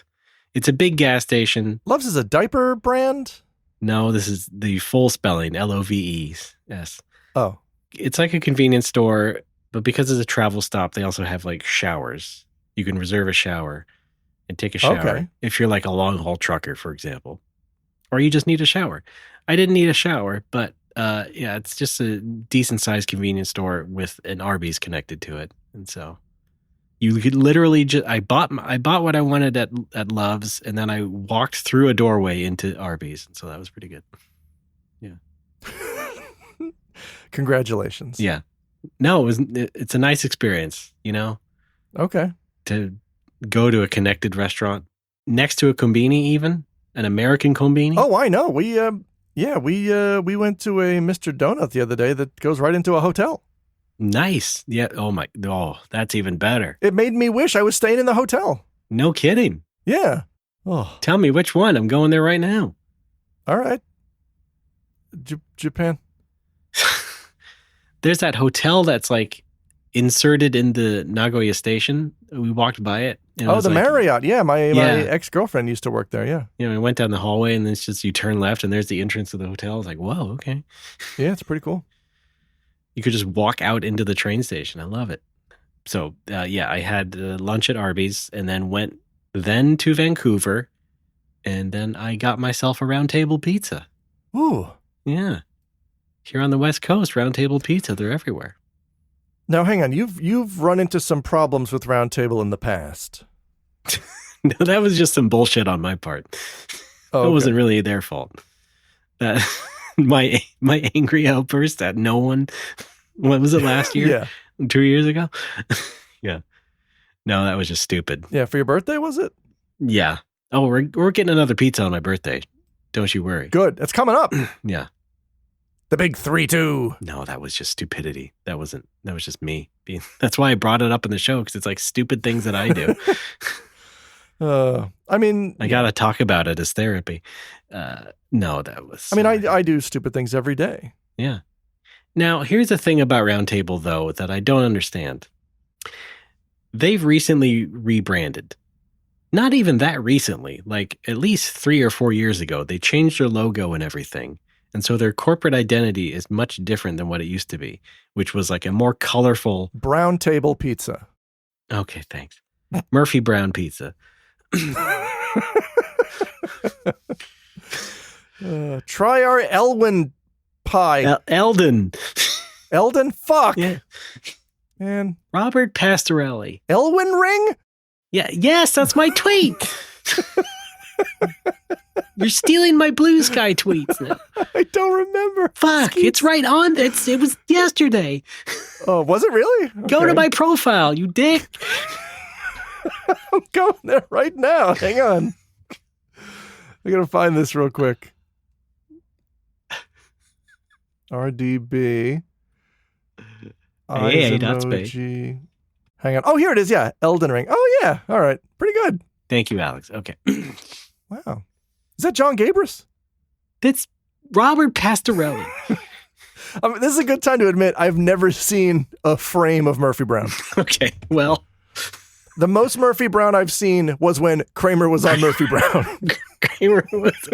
Speaker 1: It's a big gas station.
Speaker 2: Loves is a diaper brand?
Speaker 1: No, this is the full spelling, Loves. Yes.
Speaker 2: Oh.
Speaker 1: It's like a convenience store, but because it's a travel stop, they also have like showers. You can reserve a shower and take a shower if you're like a long haul trucker, for example, or you just need a shower. I didn't need a shower, but it's just a decent sized convenience store with an Arby's connected to it. And so you could literally I bought what I wanted at Love's, and then I walked through a doorway into Arby's. And so that was pretty good. Yeah.
Speaker 2: Congratulations.
Speaker 1: Yeah. No, it's a nice experience,
Speaker 2: Okay.
Speaker 1: To go to a connected restaurant next to a combini, even an American combini.
Speaker 2: Oh, I know. We went to a Mr. Donut the other day that goes right into a hotel.
Speaker 1: Nice. Yeah. Oh, that's even better.
Speaker 2: It made me wish I was staying in the hotel.
Speaker 1: No kidding.
Speaker 2: Yeah. Oh.
Speaker 1: Tell me which one. I'm going there right now.
Speaker 2: All right. Japan.
Speaker 1: There's that hotel that's like inserted in the Nagoya station. We walked by it.
Speaker 2: Oh, the Marriott. Yeah, my ex-girlfriend used to work there. Yeah.
Speaker 1: I went down the hallway, and then it's just you turn left, and there's the entrance to the hotel. I was like, whoa, okay.
Speaker 2: Yeah, it's pretty cool.
Speaker 1: You could just walk out into the train station. I love it. So, I had lunch at Arby's, and then went to Vancouver, and then I got myself a Round Table pizza.
Speaker 2: Ooh.
Speaker 1: Yeah. Here on the West Coast, Round Table pizza, they're everywhere.
Speaker 2: Now, hang on. You've run into some problems with Round Table in the past.
Speaker 1: No, that was just some bullshit on my part.
Speaker 2: Oh,
Speaker 1: it wasn't really their fault. My angry outburst at no one. What was it, last year?
Speaker 2: Yeah.
Speaker 1: 2 years ago? Yeah. No, that was just stupid.
Speaker 2: Yeah, for your birthday, was it?
Speaker 1: Yeah. Oh, we're getting another pizza on my birthday. Don't you worry.
Speaker 2: Good. It's coming up.
Speaker 1: Yeah.
Speaker 2: The big 3-2.
Speaker 1: No, that was just stupidity. That was just me that's why I brought it up in the show, because it's like stupid things that I do. I got to talk about it as therapy. No, that was...
Speaker 2: I do stupid things every day.
Speaker 1: Yeah. Now, here's the thing about Round Table, though, that I don't understand. They've recently rebranded. Not even that recently. Like, at least 3 or 4 years ago, they changed their logo and everything. And so their corporate identity is much different than what it used to be, which was like a more colorful...
Speaker 2: Brown Table Pizza.
Speaker 1: Okay, thanks. Murphy Brown Pizza.
Speaker 2: Try our Elwyn pie.
Speaker 1: Eldon.
Speaker 2: Eldon? Fuck.
Speaker 1: Yeah.
Speaker 2: Man.
Speaker 1: Robert Pastorelli.
Speaker 2: Elwyn ring?
Speaker 1: Yeah, yes, that's my tweet. You're stealing my Blue Sky tweets now.
Speaker 2: I don't remember.
Speaker 1: Fuck, it's right on. It was yesterday.
Speaker 2: Oh, was it really? Okay.
Speaker 1: Go to my profile, you dick.
Speaker 2: I'm going there right now. Hang on. I gotta find this real quick. RDB.
Speaker 1: Hey, that's
Speaker 2: emoji. Hang on. Oh, here it is. Yeah, Elden Ring. Oh, yeah. All right. Pretty good.
Speaker 1: Thank you, Alex. Okay.
Speaker 2: Wow. Is that John Gabris?
Speaker 1: That's Robert Pastorelli.
Speaker 2: This is a good time to admit I've never seen a frame of Murphy Brown.
Speaker 1: Okay, well.
Speaker 2: The most Murphy Brown I've seen was when Kramer was on Murphy Brown.
Speaker 1: Kramer was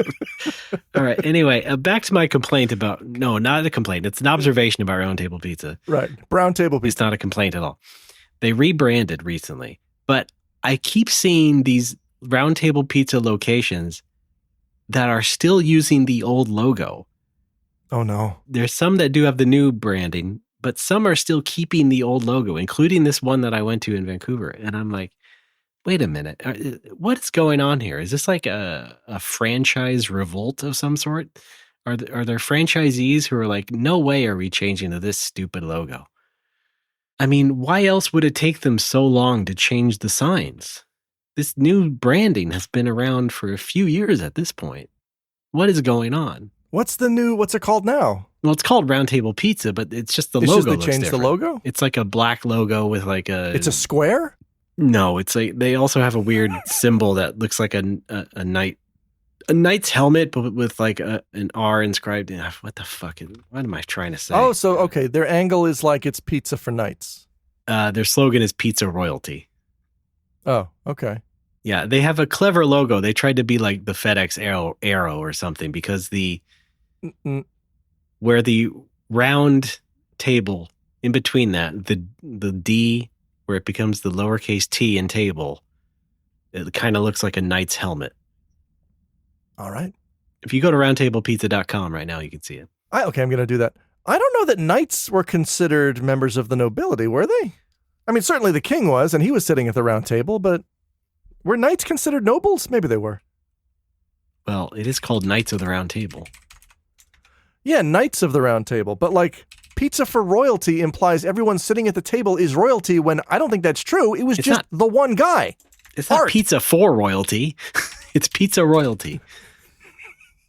Speaker 1: All right, anyway, back to my complaint about... No, not a complaint. It's an observation about Round Table Pizza.
Speaker 2: Right, Brown Table Pizza.
Speaker 1: It's not a complaint at all. They rebranded recently, but I keep seeing these Round Table Pizza locations that are still using the old logo.
Speaker 2: Oh, no. There's
Speaker 1: some that do have the new branding, but some are still keeping the old logo, including this one that I went to in Vancouver. And I'm like, wait a minute. What is going on here? Is this like a franchise revolt of some sort? Are there franchisees who are like, no way are we changing to this stupid logo? I mean, why else would it take them so long to change the signs? This new branding has been around for a few years at this point. What is going on?
Speaker 2: What's it called now?
Speaker 1: Well, it's called Round Table Pizza, but it's just the logo.
Speaker 2: They changed the logo?
Speaker 1: It's like a black logo with like a...
Speaker 2: It's a square?
Speaker 1: No, it's like they also have a weird symbol that looks like a knight's helmet, but with like an R inscribed in. What the fuck? What am I trying to say?
Speaker 2: Oh, so okay, their angle is like it's pizza for knights.
Speaker 1: Their slogan is Pizza Royalty.
Speaker 2: Oh, okay.
Speaker 1: Yeah, they have a clever logo. They tried to be like the FedEx arrow or something because where the round table in between that, the D where it becomes the lowercase t in table, it kind of looks like a knight's helmet.
Speaker 2: All right.
Speaker 1: If you go to roundtablepizza.com right now, you can see it.
Speaker 2: Okay, I'm going to do that. I don't know that knights were considered members of the nobility, were they? I mean, certainly the king was, and he was sitting at the round table, but were knights considered nobles? Maybe they were.
Speaker 1: Well, it is called Knights of the Round Table.
Speaker 2: Yeah, Knights of the Round Table. But like, pizza for royalty implies everyone sitting at the table is royalty when I don't think that's true. It was just the one guy.
Speaker 1: It's not pizza for royalty. It's pizza royalty.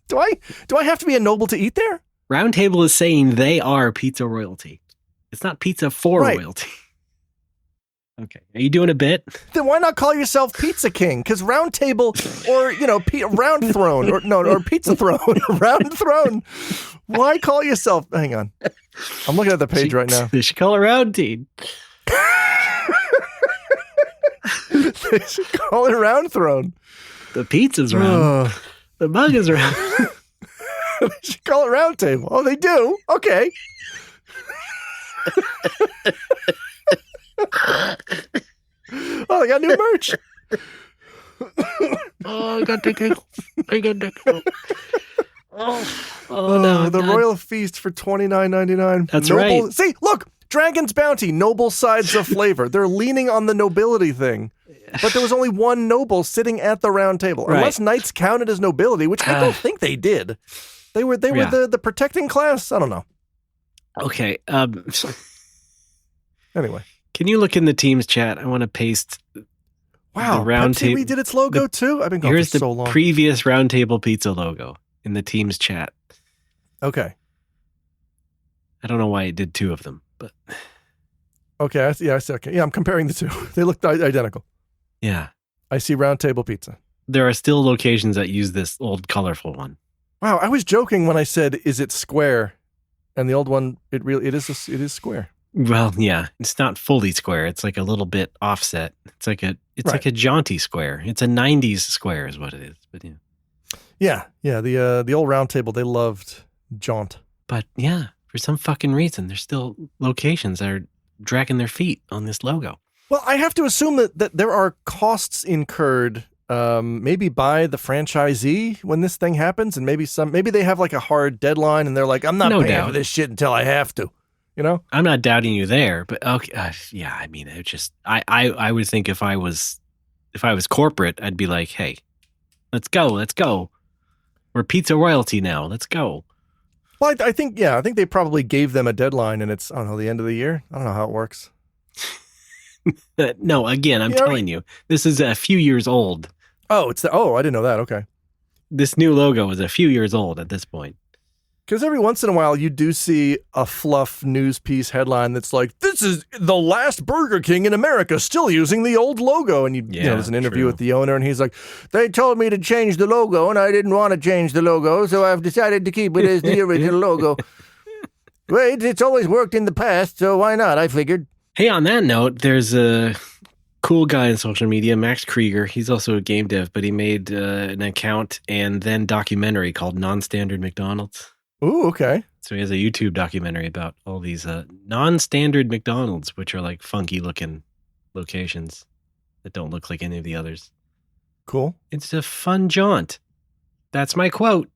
Speaker 2: Do I have to be a noble to eat there?
Speaker 1: Round Table is saying they are pizza royalty. It's not pizza for royalty. Okay. Are you doing a bit?
Speaker 2: Then why not call yourself Pizza King? Because Round Table or, RoundThrone or Pizza Throne, RoundThrone. Why call yourself? Hang on. I'm looking at the page right now.
Speaker 1: They should call it Round Team.
Speaker 2: They should call it RoundThrone.
Speaker 1: The pizza's round. The mug is round.
Speaker 2: They should call it Round Table. Oh, they do? Okay. Oh, they got new merch.
Speaker 1: Oh, I got the giggle. No.
Speaker 2: The Royal Feast for $29.99.
Speaker 1: That's right.
Speaker 2: See, look, Dragon's Bounty, noble sides of flavor. They're leaning on the nobility thing. But there was only one noble sitting at the round table.
Speaker 1: Right.
Speaker 2: Unless knights counted as nobility, which I don't think they did. They were the protecting class. I don't know.
Speaker 1: Okay.
Speaker 2: Anyway.
Speaker 1: Can you look in the Teams chat? I want to paste the round table.
Speaker 2: We did its logo too? I've been going for so long.
Speaker 1: Here's the previous Round Table Pizza logo in the Teams chat.
Speaker 2: Okay.
Speaker 1: I don't know why it did two of them, but...
Speaker 2: Okay, I see. Okay. Yeah, I'm comparing the two. They look identical.
Speaker 1: Yeah.
Speaker 2: I see Round Table Pizza.
Speaker 1: There are still locations that use this old colorful one.
Speaker 2: Wow, I was joking when I said, is it square? And the old one, it is square.
Speaker 1: Well, yeah, it's not fully square. It's like a little bit offset. It's like a jaunty square. It's a 90s square is what it is. But
Speaker 2: yeah. Yeah, the old Round Table, they loved jaunt.
Speaker 1: But yeah, for some fucking reason, there's still locations that are dragging their feet on this logo.
Speaker 2: Well, I have to assume that there are costs incurred maybe by the franchisee when this thing happens, and maybe they have like a hard deadline and they're like, I'm not paying for this shit until I have to. You know?
Speaker 1: I'm not doubting you there, but okay, yeah, I mean, it just I would think if I was if I was corporate, I'd be like, hey, let's go. We're pizza royalty now. Let's go.
Speaker 2: Well, I think they probably gave them a deadline, and it's, I don't know, the end of the year. I don't know how it works.
Speaker 1: No, again, I'm telling you, this is a few years old.
Speaker 2: Oh, I didn't know that. Okay.
Speaker 1: This new logo is a few years old at this point.
Speaker 2: Because every once in a while, you do see a fluff news piece headline that's like, this is the last Burger King in America still using the old logo. And there's an interview with the owner, and he's like, they told me to change the logo, and I didn't want to change the logo, so I've decided to keep it as the original logo. Wait, it's always worked in the past, so why not? I figured.
Speaker 1: Hey, on that note, there's a cool guy in social media, Max Krieger. He's also a game dev, but he made an account and then documentary called Non-Standard McDonald's.
Speaker 2: Ooh, okay.
Speaker 1: So he has a YouTube documentary about all these non-standard McDonald's, which are like funky looking locations that don't look like any of the others.
Speaker 2: Cool.
Speaker 1: It's a fun jaunt. That's my quote.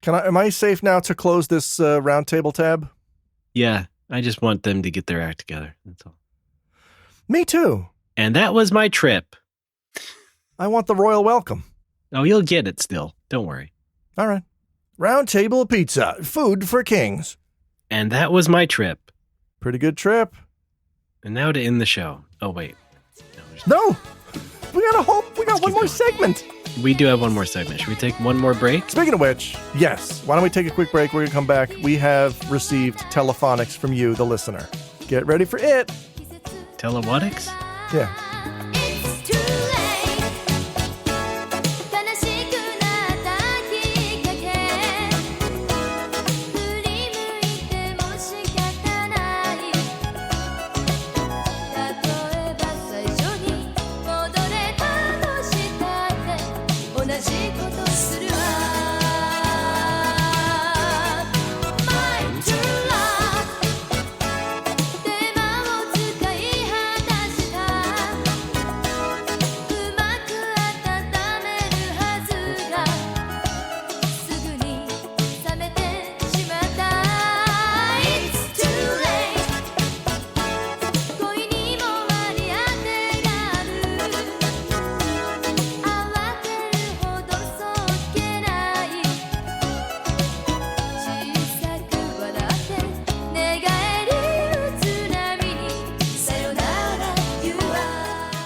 Speaker 2: Am I safe now to close this roundtable tab?
Speaker 1: Yeah, I just want them to get their act together. That's all.
Speaker 2: Me too.
Speaker 1: And that was my trip.
Speaker 2: I want the royal welcome.
Speaker 1: Oh, you'll get it still. Don't worry.
Speaker 2: All right. Round Table Pizza, food for kings.
Speaker 1: And that was my trip.
Speaker 2: Pretty good trip.
Speaker 1: And now to end the show. Oh, wait.
Speaker 2: No! We got one more segment.
Speaker 1: We do have one more segment. Should we take one more break?
Speaker 2: Speaking of which, yes. Why don't we take a quick break? We're going to come back. We have received telephonics from you, the listener. Get ready for it.
Speaker 1: Telewatics?
Speaker 2: Yeah.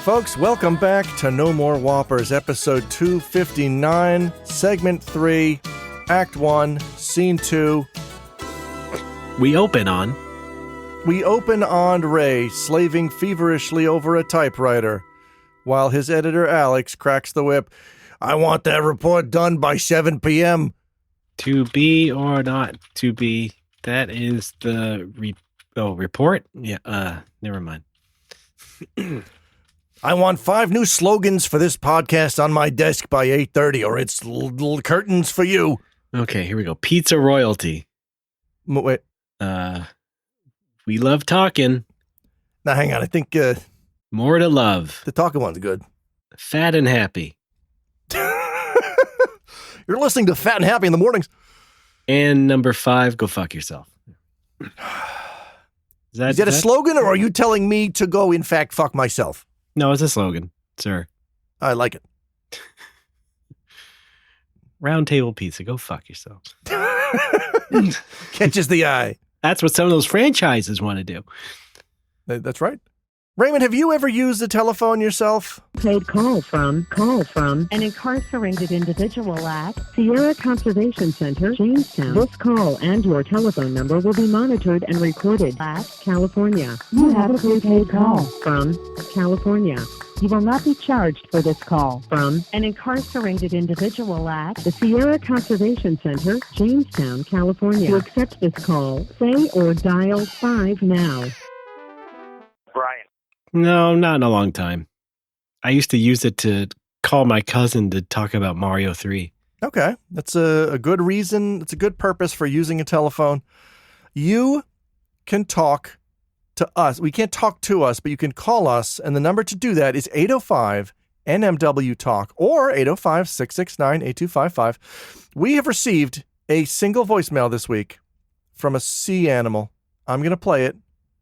Speaker 2: Folks, welcome back to No More Whoppers, episode 259, segment 3, act 1, scene 2.
Speaker 1: We open on
Speaker 2: Ray slaving feverishly over a typewriter, while his editor Alex cracks the whip. I want that report done by 7 p.m.
Speaker 1: To be or not to be, that is the report? Yeah, never mind.
Speaker 2: I want 5 new slogans for this podcast on my desk by 8:30, or it's little curtains for you.
Speaker 1: Okay, here we go. Pizza royalty.
Speaker 2: Wait.
Speaker 1: We love talking.
Speaker 2: Now, hang on. I think
Speaker 1: more to love.
Speaker 2: The talking one's good.
Speaker 1: Fat and happy.
Speaker 2: You're listening to Fat and Happy in the mornings.
Speaker 1: And number 5, go fuck yourself.
Speaker 2: Is that a slogan, or are you telling me to go, in fact, fuck myself?
Speaker 1: No, it's a slogan, sir.
Speaker 2: I like it.
Speaker 1: Round Table Pizza, go fuck yourself.
Speaker 2: Catches the eye.
Speaker 1: That's what some of those franchises want to do.
Speaker 2: That's right. Raymond, have you ever used a telephone yourself?
Speaker 4: Paid call from an incarcerated individual at Sierra Conservation Center, Jamestown. This call and your telephone number will be monitored and recorded at California. You have a prepaid call from California. You will not be charged for this call from an incarcerated individual at the Sierra Conservation Center, Jamestown, California. To accept this call, say or dial 5 now.
Speaker 3: Brian.
Speaker 1: No, not in a long time. I used to use it to call my cousin to talk about Mario 3.
Speaker 2: Okay. That's a good reason. It's a good purpose for using a telephone. You can talk to us. We can't talk to us, but you can call us. And the number to do that is 805-NMW-TALK or 805-669-8255. We have received a single voicemail this week from a sea animal. I'm going to play it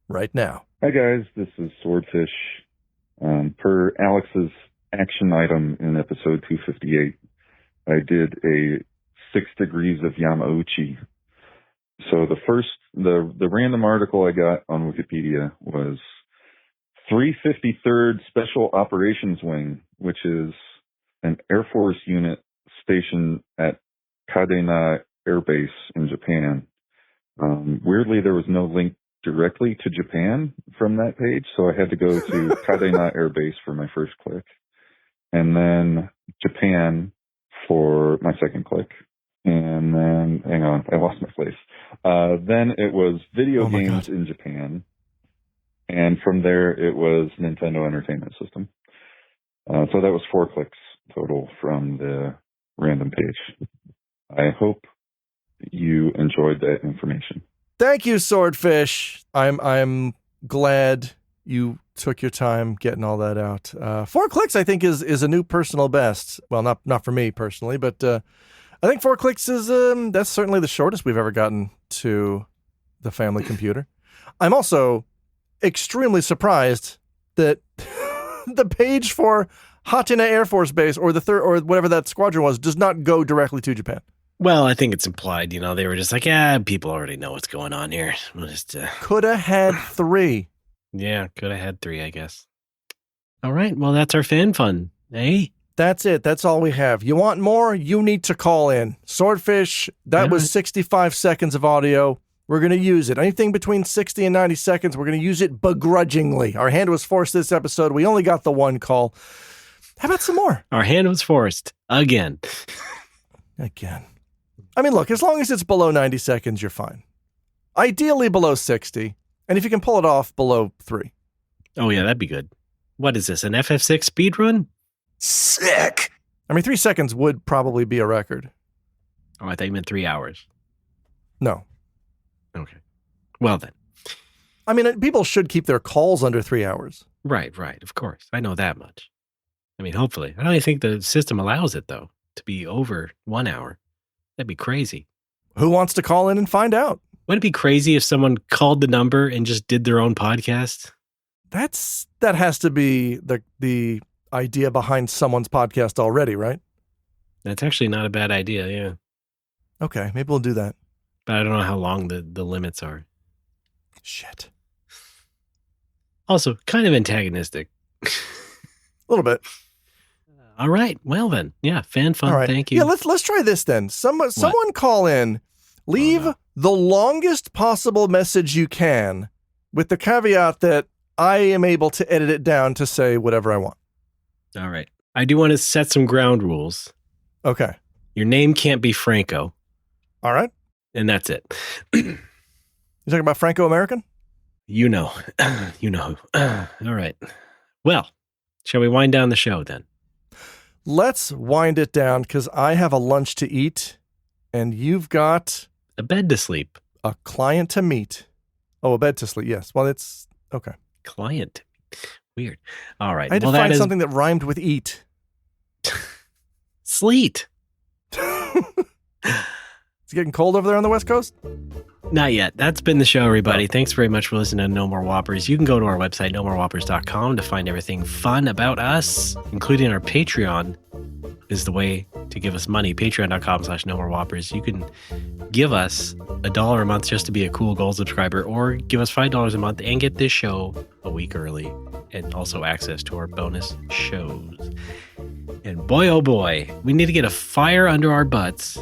Speaker 2: right now.
Speaker 5: Hi guys, this is Swordfish Per Alex's action item in episode 258, I did a 6 degrees of Yamauchi. So the random article I got on Wikipedia was 353rd Special Operations Wing, which is an Air Force unit stationed at Kadena Air Base in Japan. Weirdly, there was no link directly to Japan from that page, so I had to go to Kadena Air Base for my first click, and then Japan for my second click. And then, hang on, I lost my place. Then it was video games in Japan. And from there, it was Nintendo Entertainment System. So that was 4 clicks total from the random page. I hope you enjoyed that information.
Speaker 2: Thank you, Swordfish. I'm glad you took your time getting all that out. 4 clicks, I think, is a new personal best. Well, not for me personally, but I think 4 clicks is that's certainly the shortest we've ever gotten to the family computer. I'm also extremely surprised that the page for Hatina Air Force Base or the third or whatever that squadron was does not go directly to Japan.
Speaker 1: Well, I think it's implied, they were just like, yeah, people already know what's going on here. We'll just
Speaker 2: could have had 3.
Speaker 1: Yeah, could have had 3, I guess. All right, well, that's our fan fun, eh?
Speaker 2: That's it. That's all we have. You want more? You need to call in. Swordfish, that was 65 seconds of audio. We're going to use it. Anything between 60 and 90 seconds, we're going to use it begrudgingly. Our hand was forced this episode. We only got the 1 call. How about some more?
Speaker 1: Our hand was forced. Again.
Speaker 2: I mean, look, as long as it's below 90 seconds, you're fine. Ideally below 60. And if you can pull it off, below 3.
Speaker 1: Oh, yeah, that'd be good. What is this, an FF6 speed run?
Speaker 2: Sick! I mean, 3 seconds would probably be a record.
Speaker 1: Oh, I thought you meant 3 hours.
Speaker 2: No.
Speaker 1: Okay. Well, then.
Speaker 2: I mean, people should keep their calls under 3 hours.
Speaker 1: Right, of course. I know that much. I mean, hopefully. I don't even think the system allows it, though, to be over 1 hour. That'd be crazy.
Speaker 2: Who wants to call in and find out?
Speaker 1: Wouldn't it be crazy if someone called the number and just did their own podcast?
Speaker 2: That has to be the idea behind someone's podcast already, right?
Speaker 1: That's actually not a bad idea, yeah.
Speaker 2: Okay, maybe we'll do that.
Speaker 1: But I don't know how long the limits are.
Speaker 2: Shit.
Speaker 1: Also, kind of antagonistic.
Speaker 2: A little bit.
Speaker 1: All right. Well then, yeah, fan fun.
Speaker 2: All right.
Speaker 1: Thank you.
Speaker 2: Yeah, let's try this then. Someone call in. Leave the longest possible message you can, with the caveat that I am able to edit it down to say whatever I want.
Speaker 1: All right. I do want to set some ground rules.
Speaker 2: Okay.
Speaker 1: Your name can't be Franco.
Speaker 2: All right.
Speaker 1: And that's it.
Speaker 2: You talking about Franco-American?
Speaker 1: You know. All right. Well, shall we wind down the show then?
Speaker 2: Let's wind it down because I have a lunch to eat and you've got
Speaker 1: a bed to sleep.
Speaker 2: A client to meet. Oh, a bed to sleep. Yes. Well, it's okay.
Speaker 1: Client. Weird. All right.
Speaker 2: I had to find something that rhymed with eat.
Speaker 1: Sleet.
Speaker 2: It's getting cold over there on the West Coast?
Speaker 1: Not yet. That's been the show, everybody. Thanks very much for listening to No More Whoppers. You can go to our website, nomorewhoppers.com, to find everything fun about us, including our Patreon is the way to give us money. Patreon.com/nomorewhoppers. You can give us $1 a month just to be a cool gold subscriber, or give us $5 a month and get this show a week early, and also access to our bonus shows. And boy, oh boy, we need to get a fire under our butts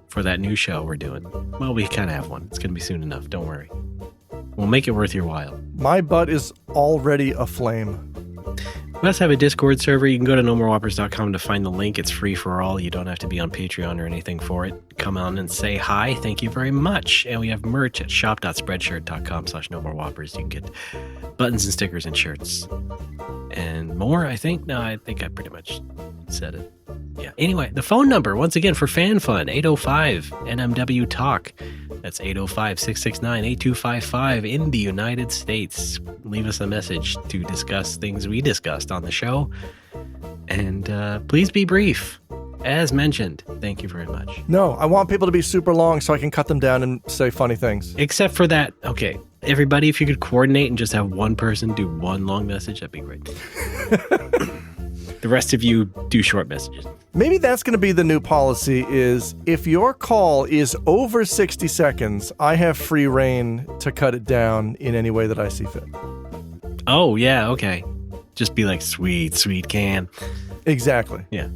Speaker 1: for that new show we're doing. Well, we kind of have one. It's going to be soon enough. Don't worry. We'll make it worth your while.
Speaker 2: My butt is already aflame.
Speaker 1: We also have a Discord server. You can go to nomorewhoppers.com to find the link. It's free for all. You don't have to be on Patreon or anything for it. Come on and say hi. Thank you very much. And we have merch at shop.spreadshirt.com/nomorewhoppers. You can get buttons and stickers and shirts. And more, I think. No, I think I pretty much said it. Yeah. Anyway, the phone number, once again, for Fan Fun, 805-NMW-TALK. That's 805-669-8255 in the United States. Leave us a message to discuss things we discussed on the show. And please be brief. As mentioned, thank you very much.
Speaker 2: No, I want people to be super long so I can cut them down and say funny things.
Speaker 1: Except for that, okay, everybody, if you could coordinate and just have one person do one long message, that'd be great. The rest of you do short messages.
Speaker 2: Maybe that's going to be the new policy is if your call is over 60 seconds, I have free reign to cut it down in any way that I see fit.
Speaker 1: Oh, yeah, okay. Just be like, sweet can.
Speaker 2: Exactly.
Speaker 1: Yeah.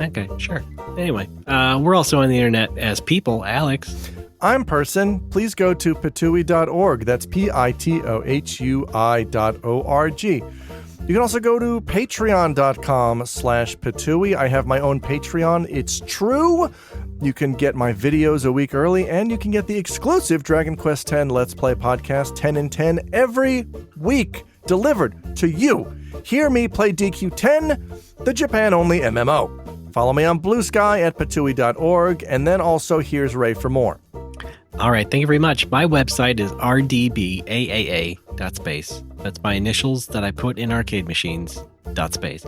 Speaker 1: Okay, sure. Anyway, we're also on the internet as people. Alex.
Speaker 2: I'm Person. Please go to pitohui.org. That's pitohui.org. You can also go to patreon.com/Patooey. I have my own Patreon. It's true. You can get my videos a week early, and you can get the exclusive Dragon Quest X Let's Play podcast 10 in 10 every week, delivered to you. Hear me play DQ10, the Japan-only MMO. Follow me on Blue Sky at pitohui.org, and then also here's Ray for more.
Speaker 1: All right, thank you very much. My website is rdbaaa.space. That's my initials that I put in arcade machines, .space.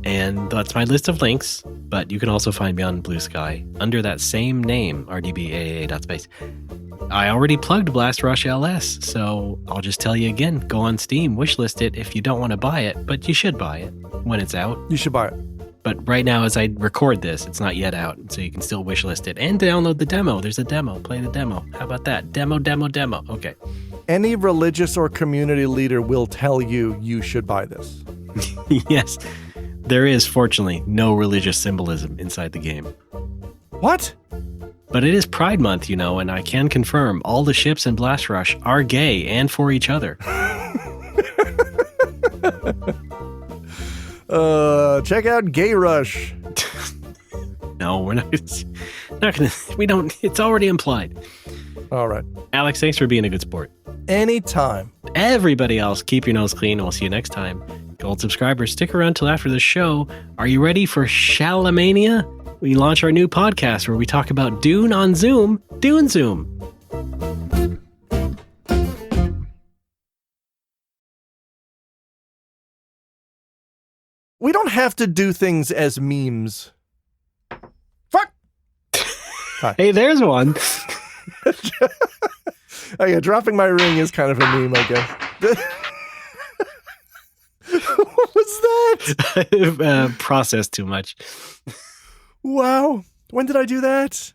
Speaker 1: And that's my list of links, but you can also find me on Blue Sky under that same name, rdbaaa.space. I already plugged Blast Rush LS, so I'll just tell you again, go on Steam, wishlist it if you don't want to buy it, but you should buy it when it's out.
Speaker 2: You should buy it.
Speaker 1: But right now, as I record this, it's not yet out, so you can still wishlist it and download the demo. There's a demo. Play the demo. How about that? Demo. Okay.
Speaker 2: Any religious or community leader will tell you you should buy this.
Speaker 1: Yes. There is, fortunately, no religious symbolism inside the game.
Speaker 2: What?
Speaker 1: But it is Pride Month, you know, and I can confirm all the ships in Blast Rush are gay and for each other.
Speaker 2: Check out Gay Rush.
Speaker 1: No, we're not gonna, it's already implied.
Speaker 2: All right.
Speaker 1: Alex, thanks for being a good sport.
Speaker 2: Anytime.
Speaker 1: Everybody else, keep your nose clean, and we'll see you next time. Gold subscribers, stick around till after the show. Are you ready for Shalamania? We launch our new podcast where we talk about Dune on Zoom. Dune Zoom.
Speaker 2: We don't have to do things as memes. Fuck!
Speaker 1: Hey, there's one.
Speaker 2: Oh, yeah, dropping my ring is kind of a meme, I guess. What was that?
Speaker 1: Processed too much.
Speaker 2: Wow. When did I do that?